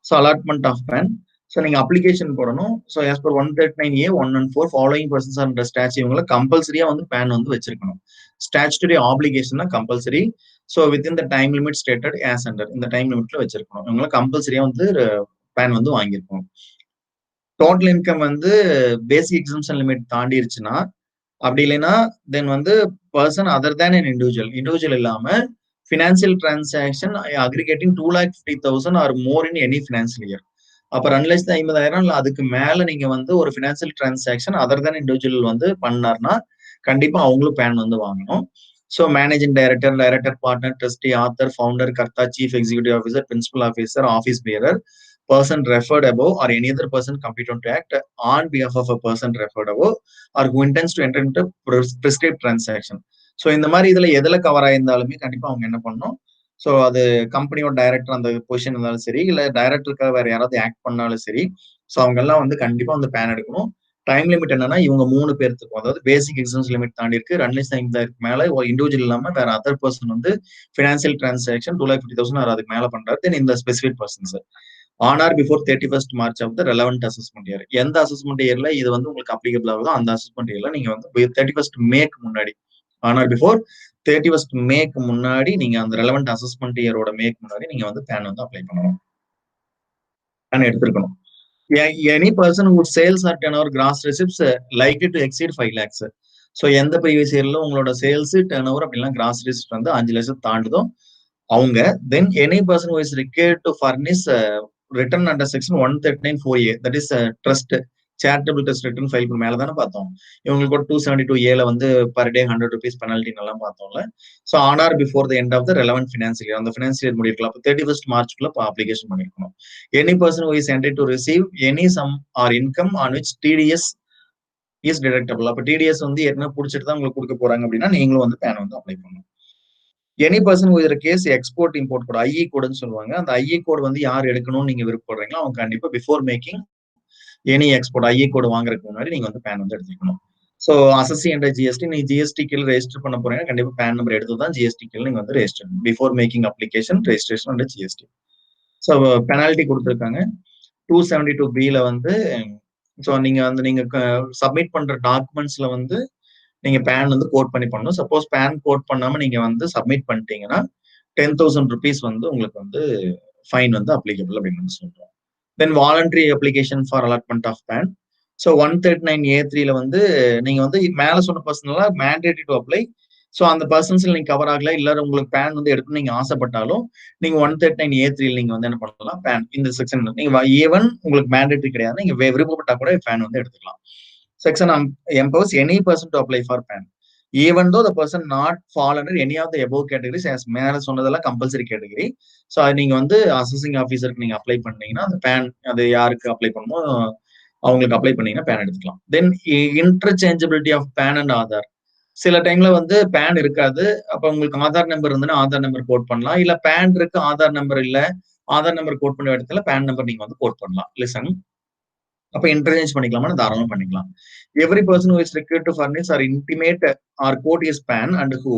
[SPEAKER 1] So allotment of PAN. So நீங்க அப்ளிகேஷன் போடணும். So as per 139A 114 following persons under statute இவங்களை கம்பல்சரியா வந்து பேன் வந்து வச்சிருக்கணும். Statutory application compulsory. So within the time limit stated as under, இந்த டைம் லிமிட்ல வச்சிருக்கணும். இவங்களை கம்பல்சரியா வந்து பேன் வந்து வாங்கியிருக்கணும். டோட்டல் இன்கம் வந்து பேசிக் எக்ஸம்ஷன் லிமிட் தாண்டிருச்சுன்னா, அப்படி இல்லைன்னா தென் வந்து person other than an individual இல்லாம financial transaction aggregating 2,50,000 or more in any financial year. அப்ப 2,50,000 இல்ல அதுக்கு மேல நீங்க வந்து ஒரு financial transaction other than individual வந்து பண்ணார்னா கண்டிப்பா அவங்களும் பேன் வந்து வாங்கணும். So managing director, director partner, trustee, author, founder, karta, chief executive officer, principal officer, office bearer, person referred above or any other person competent to act on behalf of a person referred above or who intends to enter into prescribed transaction. So இந்த மாதிரி இதுல எதுல cover ஆயிருந்தாலுமே கண்டிப்பா அவங்க என்ன பண்ணணும், so அது கம்பெனியோட டைரக்டர் அந்த பொசிஷன் இருந்தாலும் சரி, இல்ல டைரக்டருக்காக வேற யாராவது ஆக்ட் பண்ணாலும் சரி, ஸோ அவங்க எல்லாம் வந்து கண்டிப்பா வந்து பேன் எடுக்கணும். டைம் லிமிட் என்னன்னா இவங்க 3 பேர்த்துக்கும், அதாவது பேசிக் எக்ஸம்ஸ் லிமிட் தாண்டி இருக்கு, 2,50,000 மேல இண்டிவிஜுவல் இல்லாம வேற அதர் பர்சன் வந்து பினான்சியல் டிரான்சாக்ஷன் 2,50,000 அதுக்கு மேல பண்றாரு. தென் இந்த specific persons on or before 31st March of the relevant assessment year. எந்த அசஸ்மெண்ட் இயர்ல இது வந்து உங்களுக்கு அப்ளிகபிள் ஆகுதோ அந்த அசஸ்மெண்ட் இயர்ல நீங்க வந்து 31st மேக்கு முன்னாடி, on or before 31st மேக்கு முன்னாடி நீங்க அந்த ரெலவெண்ட் அசஸ்மெண்ட் இயரோட மேக்கு முன்னாடி நீங்க வந்து பேன் வந்து அப்ளை பண்ணணும், பேன் எடுத்திருக்கணும். Any person whose sales or turnover gross receipts likely to exceed 5 lakhs. So எந்த ப்ரீவியஸ் இயர்ல உங்களோட சேல்ஸ் டர்ன் ஓவர் அப்படிலாம் கிராஸ் ரிசிப்ட் வந்து 5 லட்சம் தாண்டுதோ அவங்க, then any person who is required to furnish return under section 139(4A that is trust charitable trust return file மேல தானே பார்த்தோம். இவங்களுக்கு ஒரு 272A வந்து பர் டே 100 rupees பெனால்டி எல்லாம் பார்த்தோம்ல. So on or before the end of the relevant financial year, அந்த financial year முடிக்கலாம். அப்போ 31st மார்ச்க்குள்ள அப்ளிகேஷன் பண்ணிருக்கணும். Any person who is entitled to receive any sum or income on which TDS is deductible. அப்போ TDS வந்து ஏற்கனவே பிடிச்சிட்டு தான் உங்களுக்கு கொடுக்க போறாங்க அப்படின்னா நீங்களும் வந்து பேன் வந்து அப்ளை பண்ணணும். எனி பர்சன் ஒரு case export import code IE கோடுன்னு சொல்லுவாங்க. அந்த ஐஇ கோடு வந்து யார் எடுக்கணும்னு நீங்க விருப்பப்படுறீங்களோ அவங்க கண்டிப்பா before making any export IE code வாங்குறதுக்கு முன்னாடி நீங்க வந்து பேன் வந்து எடுத்துக்கணும். ஸோ அசசி என்ற ஜிஎஸ்டி நீங்க ஜிஎஸ்டி கீழ் ரெஜிஸ்டர் பண்ண போறீங்க, கண்டிப்பா பேன் நம்பர் எடுத்து தான் ஜிஎஸ்டி கீழ் நீங்க வந்து register before making application registration and GST. So penalty கொடுத்துருக்காங்க 272B வந்து. ஸோ நீங்க வந்து நீங்க சப்மிட் பண்ற டாக்குமெண்ட்ஸ்ல வந்து நீங்க பேன் வந்து கோட் பண்ணி பண்ணணும். சப்போஸ் பேன் கோட் பண்ணாம நீங்க வந்து சப்மிட் பண்ணிட்டீங்கன்னா 10,000 rupees வந்து உங்களுக்கு வந்து ஃபைன் வந்து அப்ளிகபிள் அப்படின்னு சொல்றோம். Then voluntary application for allotment of PAN. So 139A3 வந்து நீங்க வந்து மேல சொன்ன பர்சனலா மேண்டேட்டரி டு அப்ளை. ஸோ அந்த பர்சன்ஸ்ல நீங்க கவர் ஆகல, இல்ல உங்களுக்கு பேன் வந்து எடுக்கணும் நீங்க ஆசைப்பட்டாலும் நீங்க 139A3 நீங்க வந்து என்ன பண்ணலாம், பேன் இந்த செக்ஷன் நீங்க ஈவன் உங்களுக்கு மேண்டேட்டரி கிடையாது, நீங்க விருப்பப்பட்டா கூட பேன் வந்து எடுத்துக்கலாம். Section empowers any person to apply for PAN, even though the person not fall under any of the above categories as மேல சொன்னதெல்லாம் கம்பல்சரி கேட்டகரி. ஸோ அது நீங்க வந்து அசஸிங் ஆஃபீஸருக்கு நீங்க அப்ளை பண்ணீங்கன்னா அந்த பேன் அது யாருக்கு அப்ளை பண்ணுமோ அவங்களுக்கு அப்ளை பண்ணீங்கன்னா பேன் எடுத்துக்கலாம். தென் இன்டர்சேஞ்சபிலிட்டி ஆஃப் பேன் அண்ட் ஆதார். சில டைம்ல வந்து பேன் இருக்காது, அப்ப உங்களுக்கு ஆதார் நம்பர் இருந்ததுன்னா ஆதார் நம்பர் கோட் பண்ணலாம், இல்ல பேன் இருக்கு ஆதார் நம்பர் இல்ல ஆதார் நம்பர் கோட் பண்ண இடத்துல பேன் நம்பர் நீங்க வந்து கோட் பண்ணலாம். லிசன். அப்ப இன்டர்சேஞ்ச் பண்ணிக்கலாமா? தாராளமா பண்ணிக்கலாம். Every person who is required to furnish or intimate or quote his PAN and who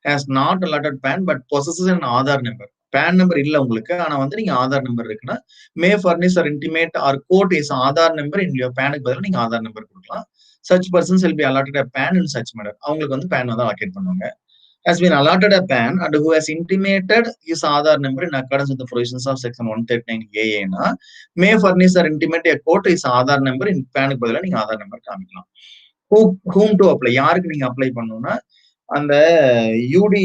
[SPEAKER 1] has not allotted PAN but possesses an Aadhaar number. PAN number இல்ல உங்களுக்கு, ஆனா வந்து நீங்க ஆதார் நம்பர் இருக்குன்னா may furnish or intimate or quote his Aadhaar number in your பேனுக்கு பதிலா நீங்க Aadhaar number கொடுக்கலாம். Such persons will be allotted a PAN in such manner. அவங்களுக்கு வந்து பேன் வந்து allocate பண்ணுவாங்க. Has been allotted a PAN and who has intimated his Aadhaar number in accordance with the provisions of section 139AA na may furnish or intimate a quote his Aadhaar number in PAN க்கு பதிலா நீங்க Aadhaar number காமிக்கலாம். whom to apply, யாருக்கு நீங்க apply பண்ணணும்னா அந்த யூடி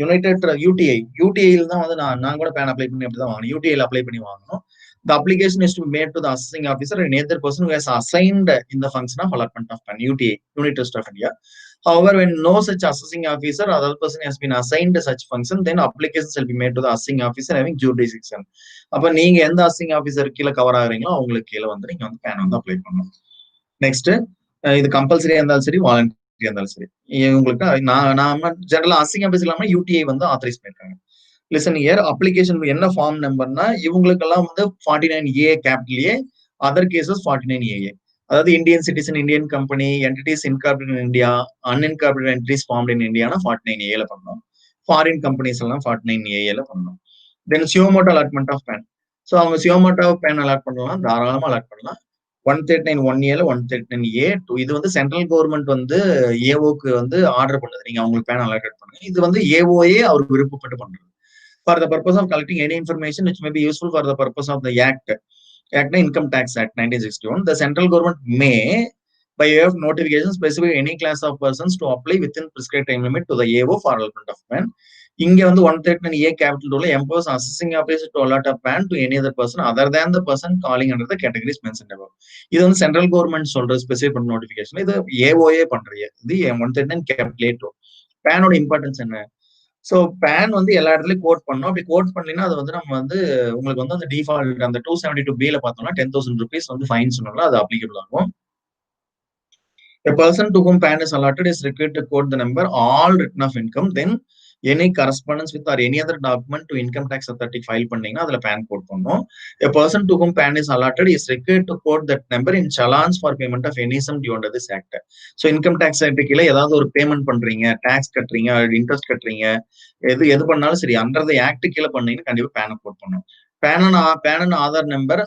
[SPEAKER 1] United யூடிஐல தான் வந்து நான் கூட பேன் அப்ளை பண்ணி அப்படிதான் வாங்கணும். யூடிஐல அப்ளை பண்ணி வாங்கணும். The application is to be made to the assessing officer and any other person who has assigned in the function of allotment of PAN, UTA, Unit Trust of India. However, when no such assessing officer or other person has been assigned such function, then applications will be made to the assessing officer having jurisdiction. அப்ப நீங்க எந்த assessing officer கீழே cover ஆகுறீங்களோ அவங்களுக்கு கீழே வந்து நீங்க வந்து PAN வந்து அப்ளை பண்ணணும். நெக்ஸ்ட், இது கம்பல்சரியா இருந்தாலும் சரி, வாலண்டரியா இருந்தாலும் சரி, உங்களுக்கு நாம ஜெனரலா அசிங் ஆஃபீஸ் இல்லாம யூடிஐ வந்து ஆத்தரைஸ் பண்ணிருக்காங்க. லிசன் இயர், அப்ளிகேஷன் என்ன ஃபார்ம் நம்பர்னா இவங்களுக்கெல்லாம் வந்து 49A capital A, other cases 49AA. அதாவது Indian citizen, Indian company, entities incorporated in India, unincorporated entities formed in இந்தியானா 49A பண்ணணும். ஃபாரின் கம்பெனிஸ் எல்லாம் 49AA பண்ணணும். Then suo motu allotment of PAN. So அவங்க சியோமோட்டோ பேன் அலாட் பண்ணலாம், தாராளமா allot பண்ணலாம். 139(1A) 139(A)(2) இது வந்து சென்ட்ரல் கவர்மெண்ட் வந்து ஏஓக்கு வந்து ஆர்டர் பண்ணுது, நீங்க அவங்களுக்கு பேன் அலாட் பண்ணுங்க. இது வந்து ஏஓஏ அவருக்கு விருப்பப்பட்டு பண்றது. For the purpose of collecting any information which may be useful for the purpose of the Act, Income Tax Act 1961, the central government may, by way of notification, specify any class of persons to apply within prescribed time limit to the AO for allotment of PAN. இங்க வந்து 139A capital rule empowers assessing officer to allot a PAN to any other person other than the person calling under the categories mentioned above. இது வந்து central government சொல்ற specify பண்ண notification. இது AOA பண்றீங்க. இது 139 capital A2. பேனோட importance என்ன? So pan வந்து எல்லா இடத்துலயும் கோட் பண்ணோம். அப்படி கோட் பண்ணீங்கன்னா அது வந்து நம்ம வந்து உங்களுக்கு வந்து அந்த டிஃபால்ட் அந்த 272B பார்த்தோம்னா 10,000 rupees வந்து ஃபைன் சொன்னாலும் அது அப்ளிகபிள் ஆகும். A person to whom PAN is allotted is required to quote the number all written of income, then any correspondence with or any other document to income tax authority file பண்ணீங்கன்னா அதுல PAN code பண்ணும். A person to whom PAN is allotted is required to quote that number in challans for payment of any sum due under this act. So income tax act கீழே ஏதாவது ஒரு payment பண்றீங்க, tax கட்டுறீங்க, interest கட்டுறீங்க, எது பண்ணாலும் சரி under the act கீழே பண்ணீங்கன்னா கண்டிப்பா பேனை கோட் பண்ணும். PAN ஆதார் நம்பர்,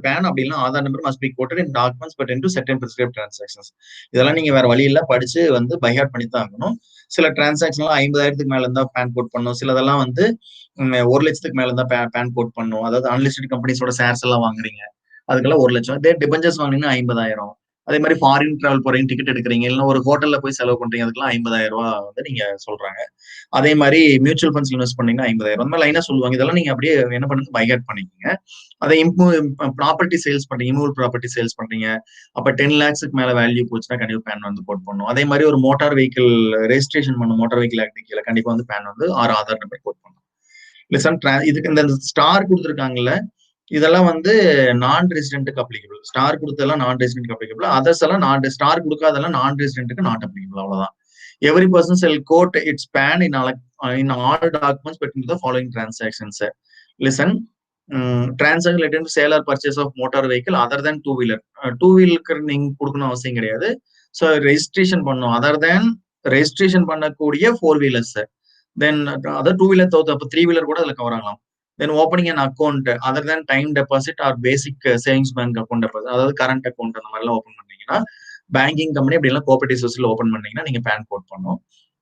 [SPEAKER 1] பேன் அப்படின்னா Aadhaar number must be quoted in documents put into certain prescribed transactions. இதெல்லாம் நீங்க வேற வழி இல்ல, படிச்சு வந்து பை ஹார்ட் பண்ணி தான் ஆகணும். சில டிரான்சாக்ஷன்லாம் 50,000 மேல இருந்தா பேன் கோட் பண்ணும், சிலதெல்லாம் வந்து 1,00,000 மேல இருந்தா பேன் கோட் பண்ணும். அதாவது அன்லிஸ்டட் கம்பெனிஸோட ஷேர்ஸ் எல்லாம் வாங்குறீங்க, அதுக்கெல்லாம் 1,00,000. இதே டிபெஞ்சர்ஸ் வாங்கினீங்கன்னா 50,000. அதே மாதிரி ஃபாரின் டிராவல் போறீங்க, டிக்கெட் எடுக்கிறீங்க, இல்லைன்னா ஒரு ஹோட்டல்ல போய் செலவு பண்றீங்க, அதுக்கெல்லாம் 50,000 ரூபாய் வந்து நீங்க சொல்றாங்க. அதே மாதிரி மியூச்சுவல் ஃபண்ட்ஸ் இன்வெஸ்ட் பண்ணீங்கன்னா 50,000. அந்த மாதிரி லைனா சொல்லுவாங்க. இதெல்லாம் நீங்க அப்படியே என்ன பண்ணுங்க, பைஹார்ட் பண்ணிக்கோங்க. அதை ப்ராப்பர்ட்டி சேல்ஸ் பண்றீங்க, இமூவல் ப்ராப்பர்ட்டி சேல்ஸ் பண்றீங்க, அப்ப 10 lakhs மேல வேல்யூ போச்சுன்னா கண்டிப்பா பேன் வந்து கோட் பண்ணும். அதே மாதிரி ஒரு மோட்டார் வெஹிக்கிள் ரெஜிஸ்ட்ரேஷன் பண்ணும், மோட்டார் வெஹிக்கிள் ஆக்ட் கீழே கண்டிப்பா வந்து பேன் வந்து ஆதார் நம்பர் கோட் பண்ணும். லிசன், இதுக்கு இந்த ஸ்டார் கொடுத்துருக்காங்கல்ல, இதெல்லாம் வந்து நான் ரெசிடென்ட்டுக்கு அப்ளிகபிள். ஸ்டார் கொடுத்ததெல்லாம் நான் ரெசிடென்ட்க்கு அப்ளிகபிள், அதர்ஸ் எல்லாம் ஸ்டார் கொடுக்காதெல்லாம் நான் ரெசிடென்ட்டுக்கு நாட் அப்ளிகபிள். அவ்வளவுதான். Every person shall quote its PAN in all documents pertaining to the following transactions. Listen, transaction related to sale or purchase of motor vehicle other than two-wheeler. Two-wheeler நீங்க கொடுக்கணும் அவசியம் கிடையாது. So registration பண்ணும் other than registration பண்ணக்கூடிய 4-wheelers. தென் அதாவது 2-wheeler தவிர்த்து அப்போ 3-wheeler கூட அதில் கவர் ஆகலாம். Then opening an account other than time deposit or basic savings bank account deposit, அதாவது கரண்ட் அக்கௌண்ட் அந்த மாதிரிலாம் ஓப்பன் பண்ணீங்கன்னா, பேங்கிங் கம்பெனி அப்படி எல்லாம் கோஆபரேட்டிவ் சொசைட்டில ஓப்பன் பண்ணீங்கன்னா நீங்க பேன் கோட் பண்ணும்.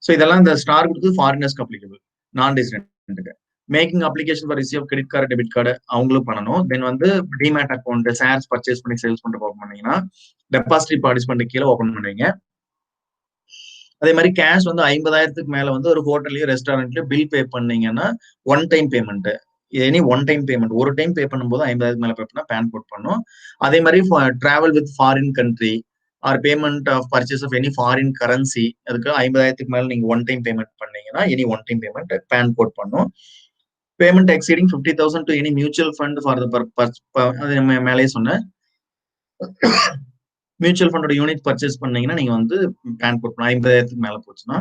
[SPEAKER 1] ஸோ இதெல்லாம் இந்த ஸ்டார் கொடுத்து ஃபாரினர்ஸ்க்கு அப்ளிகபிள், நான் ரெசிடென்ட்டுக்கு. Making application for receive credit card, debit card அவங்களும் பண்ணணும். தென் வந்து டிமேட் அக்கௌண்ட், ஷேர்ஸ் பர்ச்சேஸ் பண்ணி சேல்ஸ் பண்ணிட்டு ஓப்பன் பண்ணீங்கன்னா டெபாசிட்ரி பார்ட்டிசிபென்ட் கீழே ஓப்பன் பண்ணுவீங்க. அதே மாதிரி கேஷ் வந்து 50,000 மேல வந்து ஒரு ஹோட்டல்லையோ ரெஸ்டாரண்ட்லயோ பில் பே பண்ணீங்கன்னா one time payment, any one time payment, ஒரு டைம் பே பண்ணும்போது 50,000 மேல பே பண்ணா பேன் கோட் பண்ணும். அதே மாதிரி travel with foreign country or payment of purchase of any foreign currency, அதுக்கு 50,000 மேல நீங்க ஒன் டைம் பேமெண்ட் பண்ணீங்கன்னா any one time payment PAN quote பண்ணும். Payment exceeding 50,000 to any mutual fund for the purpose, அது மேலேயே சொன்னேன். மியூச்சுவல் ஃபண்டோட யூனிட் பர்ச்சேஸ் பண்ணீங்கன்னா நீங்க வந்து பேன் கோட் பண்ணலாம் 50,000 மேல போச்சுன்னா.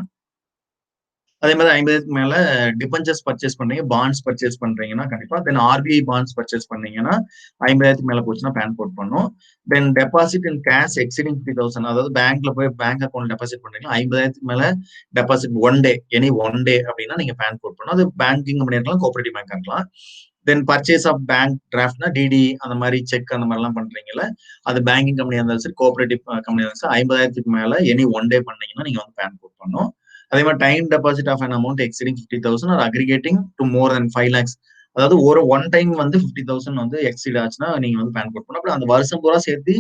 [SPEAKER 1] அதே மாதிரி 50,000க்கு மேல டிபெஞ்சர்ஸ் பர்ச்சேஸ் பண்ணீங்க, பாண்ட்ஸ் பர்ச்சேஸ் பண்றீங்கன்னா கண்டிப்பா. தென் ஆர்பிஐ பாண்ட்ஸ் பர்ச்சேஸ் பண்ணீங்கன்னா 50,000க்கு மேல போச்சுன்னா பேன் கோட் பண்ணும். தென் டெபாசிட் இன் கேஷ் எக்ஸிடிங் 50,000, அதாவது பேங்க்ல போய் பேங்க் அக்கௌண்ட் டெபாசிட் பண்றீங்கன்னா 50,000க்கு மேல டெபாசிட் ஒன் டே அப்படின்னா நீங்க பேன் கோட் பண்ணணும். அது பேங்கிங் கம்பெனி இருக்கலாம், கோஆபரேட்டிவ் பேங்க் இருக்கலாம். தென் பர்ச்சேஸ் ஆஃப் பேங்க் டிராஃப்ட்னா டிடி அந்த மாதிரி செக் அந்த மாதிரிலாம் பண்றீங்கல்ல, அது பேங்கிங் கம்பெனியா இருந்தாலும் சரி, கோஆபரேட்டிவ் கம்பெனியா இருந்தாலும் சரி, 50,000க்கு மேல ஒன் டே பண்ணீங்கன்னா நீங்க வந்து பேன் கோட் பண்ணணும். அதே மாதிரி time deposit of an amount exceeding 50,000 or aggregating to more than 5 lakhs, அதாவது ஒரு ஒன் டைம் வந்து 50,000 வந்து எக்ஸிட் ஆச்சுன்னா நீங்க வந்து பேன் கோட் பண்ணணும். அப்புறம் அந்த வருஷம் பூரா சேர்த்து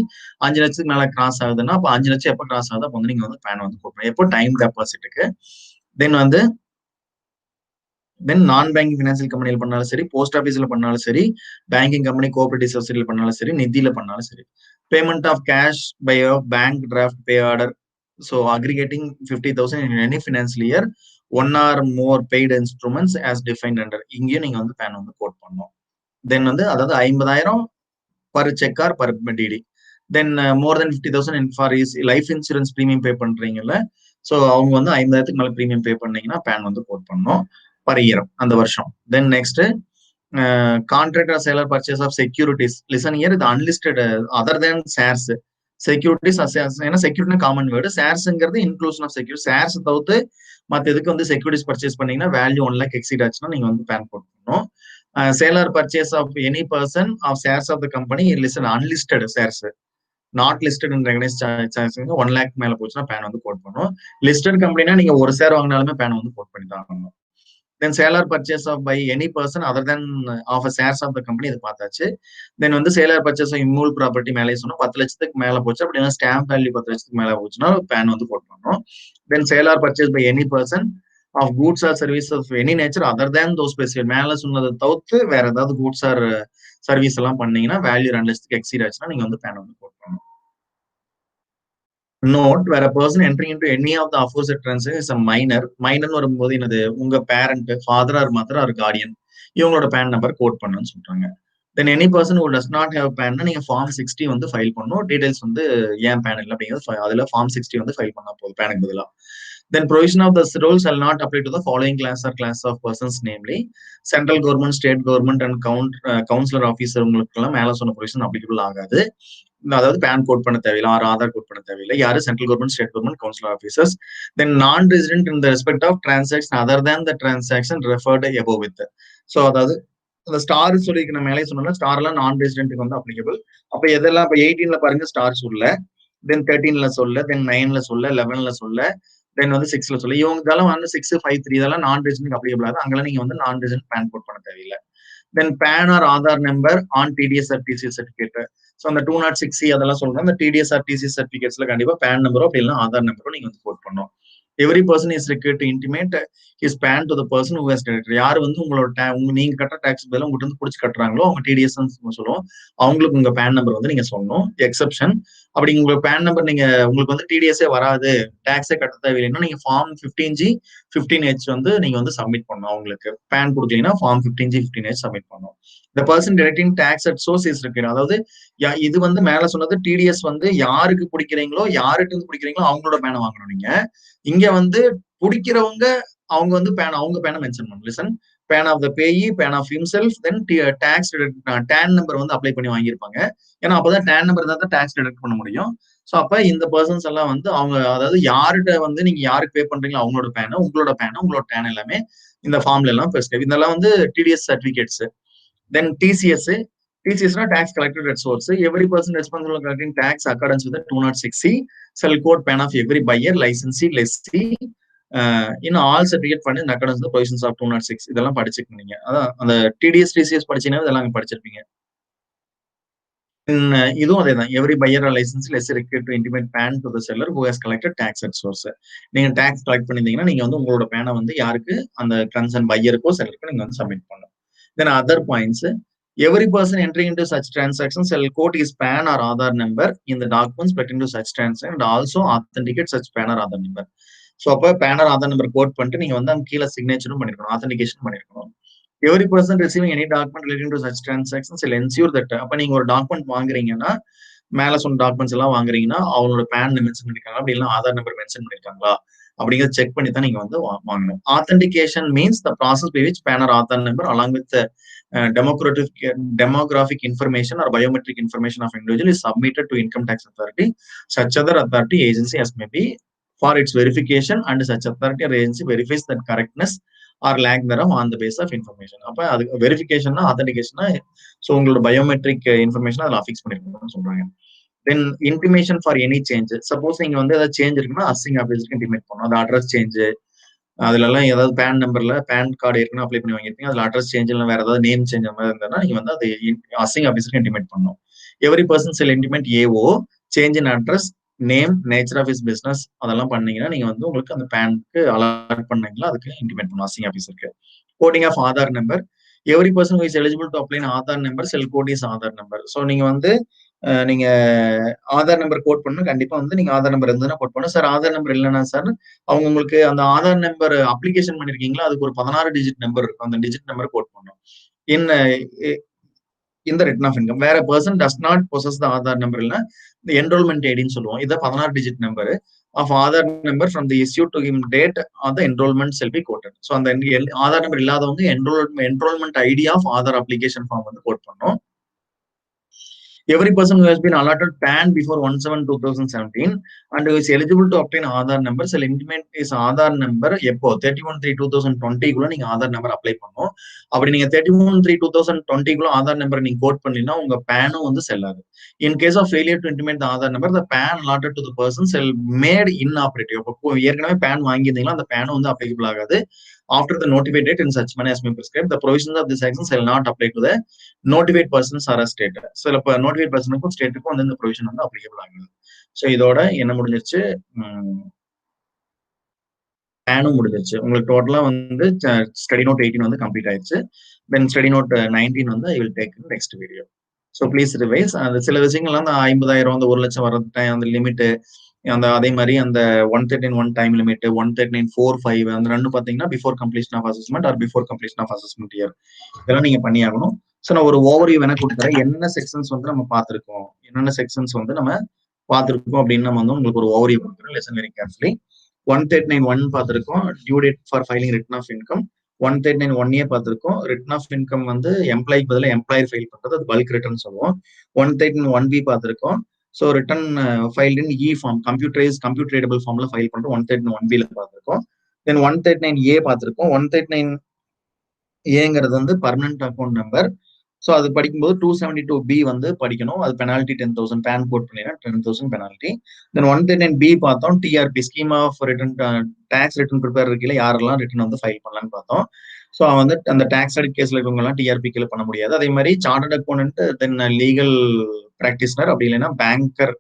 [SPEAKER 1] 5 லட்சத்துக்கு மேல கிராஸ் ஆகுதுன்னா அப்ப 5 லட்சம் எப்போ கிராஸ் ஆகுது அப்போ வந்து நீங்க வந்து பேன் வந்து கோட் பண்ணணும். எப்போ டைம் டெபாசிட்டுக்கு. தென் நான் பேங்கிங் பினான்சியல் கம்பெனியில் பண்ணாலும் சரி, போஸ்ட் ஆஃபீஸ்ல பண்ணாலும் சரி, பேங்கிங் கம்பெனி கோஆபரேட்டிவ் சொசைட்டியில் பண்ணாலும் சரி, நிதியில பண்ணாலும் சரி. Payment of cash by a bank draft pay order, so aggregating 50,000 in any financial year, one or more paid instruments as defined under, இங்கேயும் நீங்க வந்து பேன் வந்து கோட் பண்ணணும். தென் வந்து அதாவது 50,000 per cheque or per DD. Then more than 50,000 in for life insurance premium pay பண்றீங்கல்ல, so அவங்க வந்து 50,000க்கு மேல ப்ரீமியம் பே பண்ணீங்கன்னா பேன் வந்து கோட் பண்ணணும் பர் இயர் அந்த வருஷம். Then next contract or sale or purchase of securities, listen year இது unlisted other than shares. Securities ஏன்னா செக்யூரிட்டி காமன் வேர்டு, ஷேர்ஸ்ங்கிறது இன்க்ளூஷன் ஆஃப் செக்யூரிட்டி. ஷேர்ஸ் தவிர்த்து மற்ற எதுக்கு வந்து செக்யூரிட்டிஸ் பர்ச்சேஸ் பண்ணீங்கன்னா வேல்யூ 1 lakh எக்ஸீட் ஆச்சுன்னா நீங்க வந்து பேன் கோட் பண்ணணும். Sale or purchase of any person of shares of the company listen unlisted shares not listed in recognised 1 lakh மேல போச்சுன்னா பேன் வந்து கோட் பண்ணணும். லிஸ்டட் கம்பெனினா நீங்க ஒரு ஷேர் வாங்கினாலுமே பேன் வந்து கோட் பண்ணி தான் ஆகணும். Then sale or purchase of by any person other than of shares of the company, இது பார்த்தாச்சு. தென் வந்து sale or purchase of immovable property மேலே சொன்னோம், 10 லட்சத்துக்கு மேல போச்சு அப்படின்னா ஸ்டாம்ப் வேல்யூ 10 லட்சத்துக்கு மேல போச்சுன்னா பேன் வந்து கோட் பண்ணணும். Then sale or purchase by any person of goods or service of any nature other than those specific, மேல சொன்னதை தவிர்த்து வேற ஏதாவது கூட்ஸ் ஆர் சர்வீஸ் எல்லாம் பண்ணீங்கன்னா வேல்யூ 2 லட்சத்துக்கு எக்ஸீட் ஆச்சுன்னா நீங்க வந்து பேன் வந்து கோட் பண்ணணும். Note, where a person entering into any of the aforesaid transactions is a minor. Minor வரும்போது என்னது, உங்க parent, father or mother or guardian, இவங்களோட பேன் நம்பர் கோட் பண்ணுன்னு சொல்றாங்க. Then any person who does not have PAN நீங்க form 60 வந்து file பண்ணணும். Details வந்து ஏன் பேன் இல்லை அப்படிங்கிறது அதுல ஃபார்ம் 60 வந்து ஃபைல் பண்ணா போதும் பேனுக்கு பதிலா. Then provision of the rules shall not apply to the following class or class of persons, namely central government, state government and counselor officer. உங்களுக்கு எல்லாம் மேல சொன்ன ப்ரொவிஷன் அப்ளிகபிள் ஆகாது. அதாவது பேன் கோட் பண்ண தேவையில்லை, ஆதார் கோட் பண்ண தேவையில்லை. யாரு? Central government, state government, councillor officers. Then non resident in the respect of transaction other than the transaction referred above with. So அதாவது அந்த ஸ்டார் சொல்லிக்கிற மேலே சொன்னா ஸ்டார் எல்லாம் நான் ரெசிடென்ட்டுக்கு வந்து அப்ளிகபிள். அப்ப எதெல்லாம் இப்ப 18ல பாருங்க ஸ்டார் சொல்ல, தென் 13ல சொல்ல, தென் 9ல சொல்ல, 11ல சொல்ல, தென் வந்து 6ல சொல்ல. இவங்கெல்லாம் வந்து 6, 5, 3 இதெல்லாம் நான் ரெசிடென்ட் அப்ளிகபிள் ஆகுது. அங்கெல்லாம் நீங்க வந்து நான் ரெசிடென்ட் பேன் கோட் பண்ண தேவையில்லை. Then PAN or Aadhaar number on TDS or TC certificate. So அந்த 206C அதெல்லாம் சொல்றோம். அந்த டிடிஎஸ் ஆர் டிசி சர்டிஃபிகேட்ஸ்ல கண்டிப்பா பேன் நம்பரோ அப்படி இல்லைன்னா ஆதார் நம்பரோ நீங்க வந்து கோட் பண்ணணும். Every person is required to intimate his PAN to the person who has director. யார் வந்து உங்களோட நீங்க கட்டுற டாக்ஸ் பதிலாக உங்ககிட்ட வந்து பிடிச்சி கட்டுறாங்களோ அவங்க டிடிஎஸ் சொல்லுவோம், அவங்களுக்கு உங்க பேன் நம்பர் வந்து நீங்க சொல்லணும். எக்ஸப்ஷன், அப்படி உங்க பேன் நம்பர் நீங்க உங்களுக்கு வந்து டிடிஎஸ்ஏ வராது, டாக்ஸே கட்ட தேவையில்லைன்னா நீங்க ஃபார்ம் 15G 15H வந்து நீங்க வந்து சப்மிட் பண்ணணும். அவங்களுக்கு பேன் கொடுக்கலீங்கன்னா ஃபார்ம் 15G 15H சப்மிட் பண்ணணும். The person directing tax at source is required. அதாவது இது வந்து மேல சொன்னது டிடிஎஸ் வந்து யாருக்கு பிடிக்கிறீங்களோ, யார்கிட்ட இருந்து பிடிக்கிறீங்களோ அவங்களோட பேனை வாங்கணும். நீங்க இங்க வந்து பிடிக்கிறவங்க அவங்க வந்து பேன் அவங்க பேனை மென்ஷன் பண்ணணும். Listen, PAN of the payee, PAN of himself, then tax TAN number வந்து அப்ளை பண்ணி வாங்கியிருப்பாங்க. ஏன்னா அப்பதான் டேன் நம்பர் தான் டாக்ஸ் டிடக்ட் பண்ண முடியும். ஸோ அப்ப இந்த பர்சன்ஸ் எல்லாம் வந்து அவங்க அதாவது யார்கிட்ட வந்து நீங்க யாருக்கு பே பண்றீங்களோ அவங்களோட பேனை, உங்களோட டேன் எல்லாமே இந்த ஃபார்ம்ல எல்லாம் பிரிஸ்கிரைப். இதெல்லாம் வந்து TDS certificates. Then TCS na tax collected at source. Every person responsible for collecting tax accordance with the 206C shall quote PAN of every buyer, licensee, lessee in all certificate fund in accordance with the provisions of 206. இதெல்லாம் படிச்சுக்கீங்க. அதான் அந்த TDS TCS படிச்சீங்கன்னா இதெல்லாம் படிச்சிருப்பீங்க. இதுவும் அதே தான். Every buyer or licence less required to intimate PAN to the seller who has collected tax at source. நீங்க டாக்ஸ் கலெக்ட் பண்ணிருந்தீங்கன்னா நீங்க வந்து உங்களோட பேனை வந்து யாருக்கு, அந்த கன்சர்ன் பையருக்கோ செல்லருக்கோ நீங்க வந்து சப்மிட் பண்ணணும். Then other points, every person entering into such transactions shall quote his PAN or Aadhaar number in the documents pertaining to such transaction and also authenticate such PAN or Aadhaar number. So அப்ப PAN or Aadhaar number quote பண்ணிட்டு நீங்க வந்து அங்க கீழே சிக்னேச்சரும் பண்ணிருக்கணும், authentication பண்ணிருக்கணும். Every person receiving any document relating to such transactions will ensure that. அப்ப நீங்க ஒரு டாக்குமெண்ட் வாங்குறீங்கன்னா, மேல சொன்ன டாக்குமெண்ட்ஸ் எல்லாம் வாங்குறீங்கன்னா அவங்களோட பேன் மென்ஷன் பண்ணிருக்காங்க, அப்படி இல்லை ஆதார் நம்பர் மென்ஷன் பண்ணிருக்காங்களா அப்படிங்கிறத செக் பண்ணி தான் நீங்க வந்து வாங்கணும். Authentication means the process by which PAN or Aadhaar number along with the demographic information or biometric information of individual is submitted to income tax authority, such other authority agency as may be for its verification, and such authority or agency verifies that correctness or lack thereof on the basis of information. அப்ப அது வெரிஃபிகேஷன்னா ஆத்தென்டிகேஷன்னா so உங்களோட biometric information அதில் fix பண்ணிருக்கணும்னு சொல்றாங்க. Then intimation for any change, suppose நீங்க வந்து ஏதாவது சேஞ்ச் இருக்குன்னா அசிங் ஆஃபீஸருக்கு இன்டிமேட் பண்ணணும். அது அட்ரஸ் சேஞ்ச், அதுல எல்லாம் ஏதாவது பேன் நம்பர்ல பேன் கார்டு ஏற்கனவே அப்ளை பண்ணி வாங்கிருப்பீங்க, அதுல அட்ரஸ் சேஞ்ச் இல்லை வேற ஏதாவது நேம் சேஞ்ச் மாதிரி இருந்தா நீங்க வந்து அது அசிங் ஆஃபீஸருக்கு இன்டிமேட் பண்ணணும். Every person shall intimate AO change in address, name, nature of is business அதெல்லாம் பண்ணீங்கன்னா நீங்க வந்து உங்களுக்கு அந்த பேனுக்கு அலர்ட் பண்ணீங்களா அதுக்கு இன்டிமேட் பண்ணணும் அசிங் ஆஃபீஸருக்கு. Quoting of Aadhaar number, every person who is eligible to apply Aadhaar number shall quote his Aadhaar number. So நீங்க வந்து நீங்க ஆதார் நம்பர் கோட் பண்ணணும். கண்டிப்பா வந்து நீங்க ஆதார் நம்பர் இருந்ததுன்னா கோட் பண்ணணும். சார் ஆதார் நம்பர் இல்லைன்னா சார் அவங்க உங்களுக்கு அந்த ஆதார் நம்பர் அப்ளிகேஷன் பண்ணிருக்கீங்களா, அதுக்கு ஒரு 16 டிஜிட் நம்பர் இருக்கும், அந்த டிஜிட் நம்பர் கோட் பண்ணணும். இந்த ரிட்டன் ஆஃப் இன்கம் வேற person does not possess the Aadhaar number இல்ல இந்த என்ரோல்மெண்ட் ஐடின்னு சொல்லுவோம். இதை 16 digit number of Aadhaar number from the issue to him date of the enrolment shall be quoted. So அந்த ஆதார் நம்பர் இல்லாதவங்க enrolment ID of Aadhaar application form வந்து quote பண்ணணும். Every person who has been allotted PAN before 1/7/2017 and who is eligible to obtain Aadhaar number shall intimate his Aadhaar number எப்போ 31/3/2020 குள்ள நீங்க Aadhaar number apply பண்ணணும். அப்படி நீங்க 31/3/2020 குள்ள ஆதார் நம்பர் நீங்க கோட் பண்ணீங்கன்னா உங்க பேனும் வந்து செல்லாது. In case of failure to intimate the Aadhaar number, the PAN allotted to the person shall made inoperative. அப்போ ஏற்கனவே பேன் வாங்கியிருந்தீங்களா அந்த பேனும் வந்து அப்ளிகபிள் ஆகாது. After the notified date in such manner as may prescribe, the provisions of this action shall not apply to the notified persons or a state. So இப்ப notified personக்கும் ஸ்டேட்டுக்கும் வந்து இந்த provision வந்து applicable ஆகுது. So இதோட என்ன முடிஞ்சிருச்சு, பேனும் முடிஞ்சிருச்சு. உங்களுக்கு டோட்டலா வந்து ஸ்டடி நோட் 18 வந்து கம்ப்ளீட் ஆயிடுச்சு. தென் ஸ்டடி நோட் 19 வந்து I will take next video. So please revise. அந்த சில விஷயங்கள்லாம் அந்த 50,000 அந்த 1,00,000 வர்றது அந்த லிமிட், அந்த அதே மாதிரி அந்த 139 டைம் லிமிட், 139.45 அந்த ரெண்டு பாத்தீங்கன்னா before completion of assessment or before completion of assessment year இதெல்லாம் நீங்க பண்ணி ஆகணும். ஸோ நான் ஒரு ஓவர்வியூ வேணா கொடுக்குறேன். என்னென்ன செக்ஷன்ஸ் வந்து நம்ம பார்த்திருக்கோம், என்னென்ன செக்ஷன்ஸ் வந்து நம்ம பார்த்திருக்கோம் அப்படின்னு நம்ம வந்து உங்களுக்கு ஒரு ஓவர்வியூ கொடுக்குறோம். Lesson very carefully. 139(1) பார்த்திருக்கோம், due date for filing return of income. 139(1)A பார்த்திருக்கோம், ரிட்டன் ஆஃப் இன்கம் வந்து எம்ப்ளாய்க்கு பதிலாக எம்ப்ளாயர் ஃபைல் பண்றது, அது பல்க் ரிட்டர்ன் சொல்லுவோம். 139(1)B பார்த்திருக்கோம். ஸோ ரிட்டன் ஃபைல்டு இன் இ ஃபார்ம், கம்ப்யூட்டரேடபிள் ஃபார்ம்ல ஃபைல் பண்றோம். 139(1)B பார்த்திருக்கோம். தென் 139(A) பார்த்திருக்கோம். 139(A)ங்கிறது வந்து பர்மனன்ட் அக்கௌண்ட் நம்பர். ஸோ அது படிக்கும்போது 272B வந்து படிக்கணும். அது பெனால்டி 10,000, பேன் கோட் பண்ணினா 10,000 பெனால்டி. தென் 139B பார்த்தோம், TRP scheme of return tax return prepare இருக்கல யாரெல்லாம் ரிட்டன் வந்து ஃபைல் பண்ணலான்னு பார்த்தோம். ஸோ வந்து அந்த டாக்ஸ் ஆடிட் கேஸ்ல இருக்கவங்க எல்லாம் டிஆர்பி கீழே பண்ண முடியாது. அதே மாதிரி சார்ட்டர்ட் அக்கௌண்ட், தென் லீகல் பிராக்டிஸ்னர், அப்படி இல்லைன்னா பேங்கர்,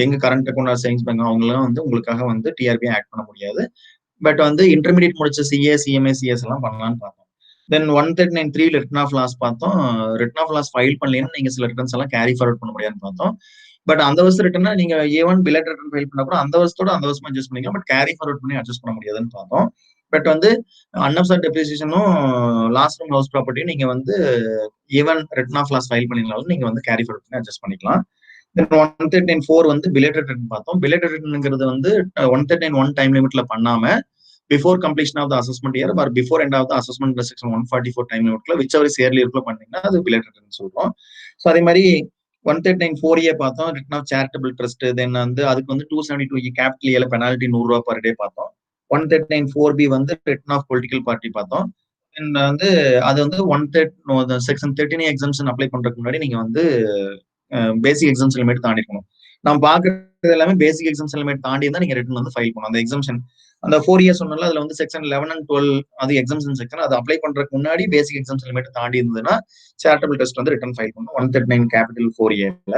[SPEAKER 1] எங்க கரண்ட் அக்கௌண்ட் சேவிங்ஸ் பேங்க் அவங்களாம் வந்து உங்களுக்காக வந்து டிஆர்பி ஆக்ட் பண்ண முடியாது. பட் வந்து இன்டர்மீடியட் முடிச்ச சிஏ, சிஎம்ஏ, சிஎஸ் எல்லாம் பண்ணலாம்னு பார்த்தோம். தென் 139(3) ரிட்டன் ஆஃப் லாஸ் பார்த்தோம். ரிட்டன் ஆஃப் லாஸ் ஃபைல் பண்ணலன்னா நீங்க சில ரிட்டர்ன்ஸ் எல்லாம் கேரி ஃபார்வர்ட் பண்ண முடியாதுன்னு பார்த்தோம். பட் அந்த வருஷம் ரிட்டர்னா நீங்க A1 பிலட் ரிட்டர்ன் ஃபைல் பண்ண கூட அந்த வருஷத்தோட அந்த வருஷமா அட்ஜஸ்ட் பண்ணிக்கலாம். பட் கேரி ஃபார்வர்ட் பண்ணி அட்ஜஸ்ட் பண்ண முடியாதுன்னு பார்த்தோம். பட் வந்து அன்அப்சர்வ்ட் டெப்ரிசியேஷனும் லாஸ்ட் ரூம் ஹவுஸ் ப்ராப்பர்ட்டியும் நீங்க வந்து even return of loss file பண்ணிருந்தாலும் நீங்க வந்து கேரி ஃபார்வர்ட் பண்ணி அட்ஜஸ்ட் பண்ணிக்கலாம். தென் 139(4) வந்து பிலேட்டட் ரிட்டர்ன் பார்த்தோம். பிலேட்டட் ரிட்டர்ன்ங்கிறது வந்து 139(1) டைம் லிமிட்ல பண்ணாம before completion of the assessment year or before end of the assessment section 144 time லிமிட்ல விச் எவர் இயர்லி இருக்குள்ள பண்ணீங்கன்னா அது பிலேட்டட் ரிட்டர்ன் சொல்றோம். ஸோ அதே மாதிரி 139(4)A பார்த்தோம், ரிட்டன் ஆஃப் சேரிட்டபிள் ட்ரஸ்ட். தென் வந்து அதுக்கு வந்து 272 கேபிட்டல் ஏல பெனால்டி ₹100 பர் டே பார்த்தோம். 139(4)B வந்து ரிட்டன் ஆஃப் பொலிட்டிக்கல் பார்ட்டி பார்த்தோம். வந்து அது வந்து செக்ஷன் 13 எக்ஸம்ஷன் அப்ளை பண்றதுக்கு முன்னாடி நீங்க வந்து பேசிக் எக்ஸம்ஷன் லிமிட் தாண்டிக்கணும். நம்ம பாக்குறது எல்லாமே பேசிக் எக்ஸம்ஷன் லிமிட் தாண்டி தான் நீங்க ரிட்டன் வந்து ஃபைல் பண்ணணும். அந்த எக்ஸம்ஷன் அந்த 4 இயர்ஸ் சொன்னால அதுல வந்து செக்ஷன் 11 and 12 அது எக்ஸம்ஷன் செக்ஷன், அது அப்ளை பண்றதுக்கு முன்னாடி பேசிக் எக்ஸம்ஷன் லிமிட் தாண்டி இருந்ததுன்னா சேரிட்டபிள் ட்ரஸ்ட் வந்து ரிட்டன் ஃபைல் பண்ணணும். 139 கேபிட்டல் 4A-ல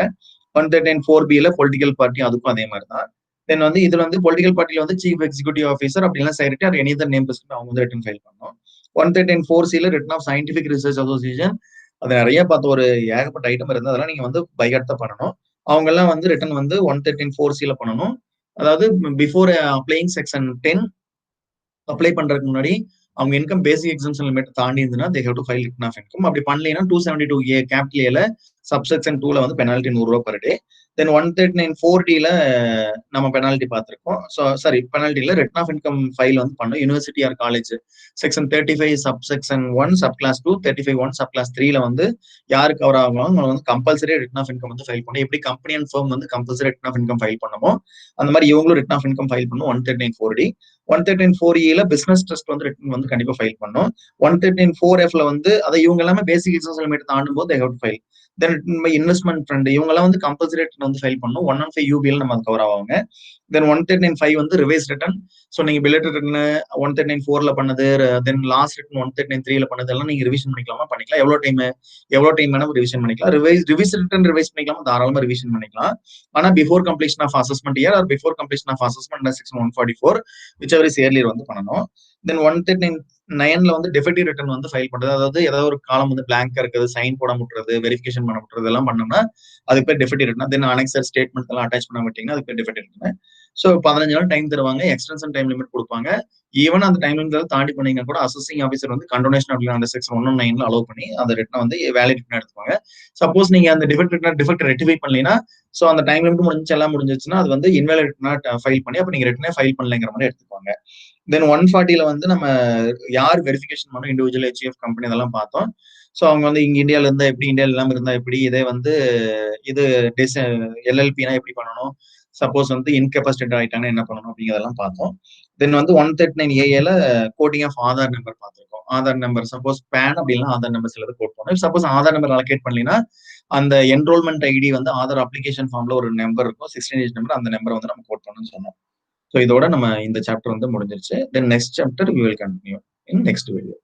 [SPEAKER 1] 139(4)B-ல பொலிட்டிக்கல் பார்ட்டி, அதுக்கும் அதே மாதிரி தான். தென் வந்து இதுல வந்து பொலிட்டிக்கல் பார்ட்டில வந்து சீஃப் எக்ஸிகூட்டிவ் ஆஃபீஸர் அப்படி இல்லைன்னா secretary or any other name person அவங்க வந்து ரிட்டன் ஃபைல் பண்ணணும். 139(4)C-ல return of scientific research association, அது நிறைய பார்த்த ஒரு ஏகப்பட்ட ஐட்டம் இருந்து அதெல்லாம் நீங்க வந்து பைகாட் தான் பண்ணணும். அவங்க எல்லாம் வந்து ரிட்டன் வந்து 139(4)C-ல பண்ணணும். அதாவது பிஃபோர் அப்ளைங் செக்ஷன் 10 அப்ளை பண்றதுக்கு முன்னாடி அவங்க இன்கம் பேசிக் எக்ஸம்ஷன் லிமிட் தாண்டி இருந்ததுன்னா they have to file return of income. அப்படி பண்ணலைன்னா 272A கேபிட்டல் ஏல சப்செக்ஷன் 2ல வந்து பெனால்டி ரூ. 100 பெர் டே. தென் 139(4)D நம்ம பெனால்டி பார்த்திருக்கோம். சாரி பெனால்டில ரிட்டன் ஆஃப் இன்கம் ஃபைல் வந்து பண்ணோம். University or college section 35 subsection 1 sub clause 2 35(1) sub clause 3ல வந்து யாரு கவர் ஆகுமோ அவங்க வந்து கம்பல்சரி ரிட்டன் ஆஃப் இன்கம் வந்து ஃபைல் பண்ணணும். எப்படி கம்பெனி அண்ட் ஃபர்ம் வந்து compulsory return of income file பண்ணமோ அந்த மாதிரி இவங்களும் ரிட்டன் ஆஃப் இன்கம் ஃபைல் பண்ணும். 139(4)D 139(4)E பிசினஸ் ட்ரஸ்ட் வந்து ரிட்டன் வந்து கண்டிப்பா ஃபைல் பண்ணும். 139(4)Fல வந்து அதை இவங்க எல்லாமே பேசிக் எக்ஸாம்ஸ் லிமிட் தாண்டும் போது they have to file. Then investment fund இவங்க எல்லாம் வந்து கம்பல்சரி ரிட்டர்ன் வந்து ஃபைல் பண்ணும். 115 UBL நம்ம கவர் ஆவாங்க. தென் 139(5) வந்து ரிவைஸ் ரிட்டர்ன். ஸோ நீங்க பில்லட் ரிட்டர்ன் 139(4)ல பண்ணது, தென் லாஸ்ட் ரிட்டர்ன் 139(3)ல பண்ணது எல்லாம் நீங்க ரிவிஷன் பண்ணிக்கலாமா? பண்ணிக்கலாம். எவ்வளவு டைம் வேணா ரிவிஷன் பண்ணிக்கலாம். ரிவைஸ் ரிட்டர்ன் ரிவைஸ் பண்ணிக்கலாம், தாராளமா ரிவிஷன் பண்ணிக்கலாம். ஆனா before completion of assessment year or before completion of assessment section 144 whichever is earlier வந்து பண்ணணும். தென் 139(9)ல வந்து டிஃபெக்டிவ் ரிட்டர்ன் வந்து ஃபைல் பண்றது. அதாவது ஏதாவது ஒரு காலம் வந்து பிளாங்கா இருக்குது, சைன் போட முட்டுறது, வெரிஃபிகேஷன் பண்ண முட்டுறது எல்லாம் பண்ணோம்னா அதுக்கு பேர் டிஃபெக்டிவ் ரிட்டர்ன். தென் அனெக்சர் ஸ்டேட்மெண்ட் எல்லாம் அட்டாச் பண்ண மாட்டீங்கன்னா அதுக்கு பேர் டிஃபெக்டிவ் ரிட்டர்ன். ஸோ 15 நாள் டைம் தருவாங்க. எக்ஸ்டென்ஷன் டைம் லிமிட் கொடுப்பாங்க. ஈவன் அந்த டைம் லிமிட் தாண்டி பண்ணீங்கன்னா கூட அசஸிங் ஆஃபீஸர் வந்து கண்டோனேஷன் அப்படிங்கிற அந்த செக்ஷன் 119ல அலோவ் பண்ணி அந்த ரிட்டர்ன் வந்து வேலிட் ரிட்டர்ன் எடுத்துப்பாங்க. சப்போஸ் நீங்க அந்த டிஃபெக்ட் ரெக்டிஃபை பண்ணலீங்கன்னா, ஸோ அந்த டைம் லிமிட் முடிஞ்சு எல்லாம் முடிஞ்சிச்சுன்னா அது வந்து இன்வேலிட் ரிட்டர்னா ஃபைல் பண்ணி அப்ப நீங்க ரிட்டர்னே ஃபைல் பண்ணலைங்கிற மாதிரி எடுத்துப்பாங்க. தென் 140ல வந்து நம்ம யார் வெரிஃபிகேஷன் பண்ணணும், இண்டிவிஜுவல் HUF கம்பெனி இதெல்லாம் பார்த்தோம். ஸோ அவங்க வந்து இங்க இந்தியாவில இருந்தா எப்படி, இந்தியாவில இல்லாம இருந்தா எப்படி, இதே வந்து இது LLPனா எப்படி பண்ணணும், சப்போஸ் வந்து இன்கெபாசிட்டேட் ஆயிட்டாங்கன்னா என்ன பண்ணணும் அப்படிங்கிறதெல்லாம் பார்த்தோம். தென் வந்து 139(AA)ல கோடிங் ஆஃப் ஆதார் நம்பர் பார்த்திருக்கோம். ஆதார் நம்பர் சப்போஸ் பேன் அப்படின்னா ஆதார் நம்பர் சிலது கோட் பண்ணணும். சப்போஸ் ஆதார் நம்பர் அலோகேட் பண்ணலைன்னா அந்த என்ரோல்மெண்ட் ஐடி வந்து ஆதார் அப்ளிகேஷன் ஃபார்ம்ல ஒரு நம்பர் இருக்கும், 16 digit நம்பர். அந்த நம்பரை வந்து நம்ம கோட் பண்ணணும்னு சொன்னோம். ஸோ இதோட நம்ம இந்த சாப்டர் வந்து முடிஞ்சிருச்சு. Then next chapter we will continue in next video.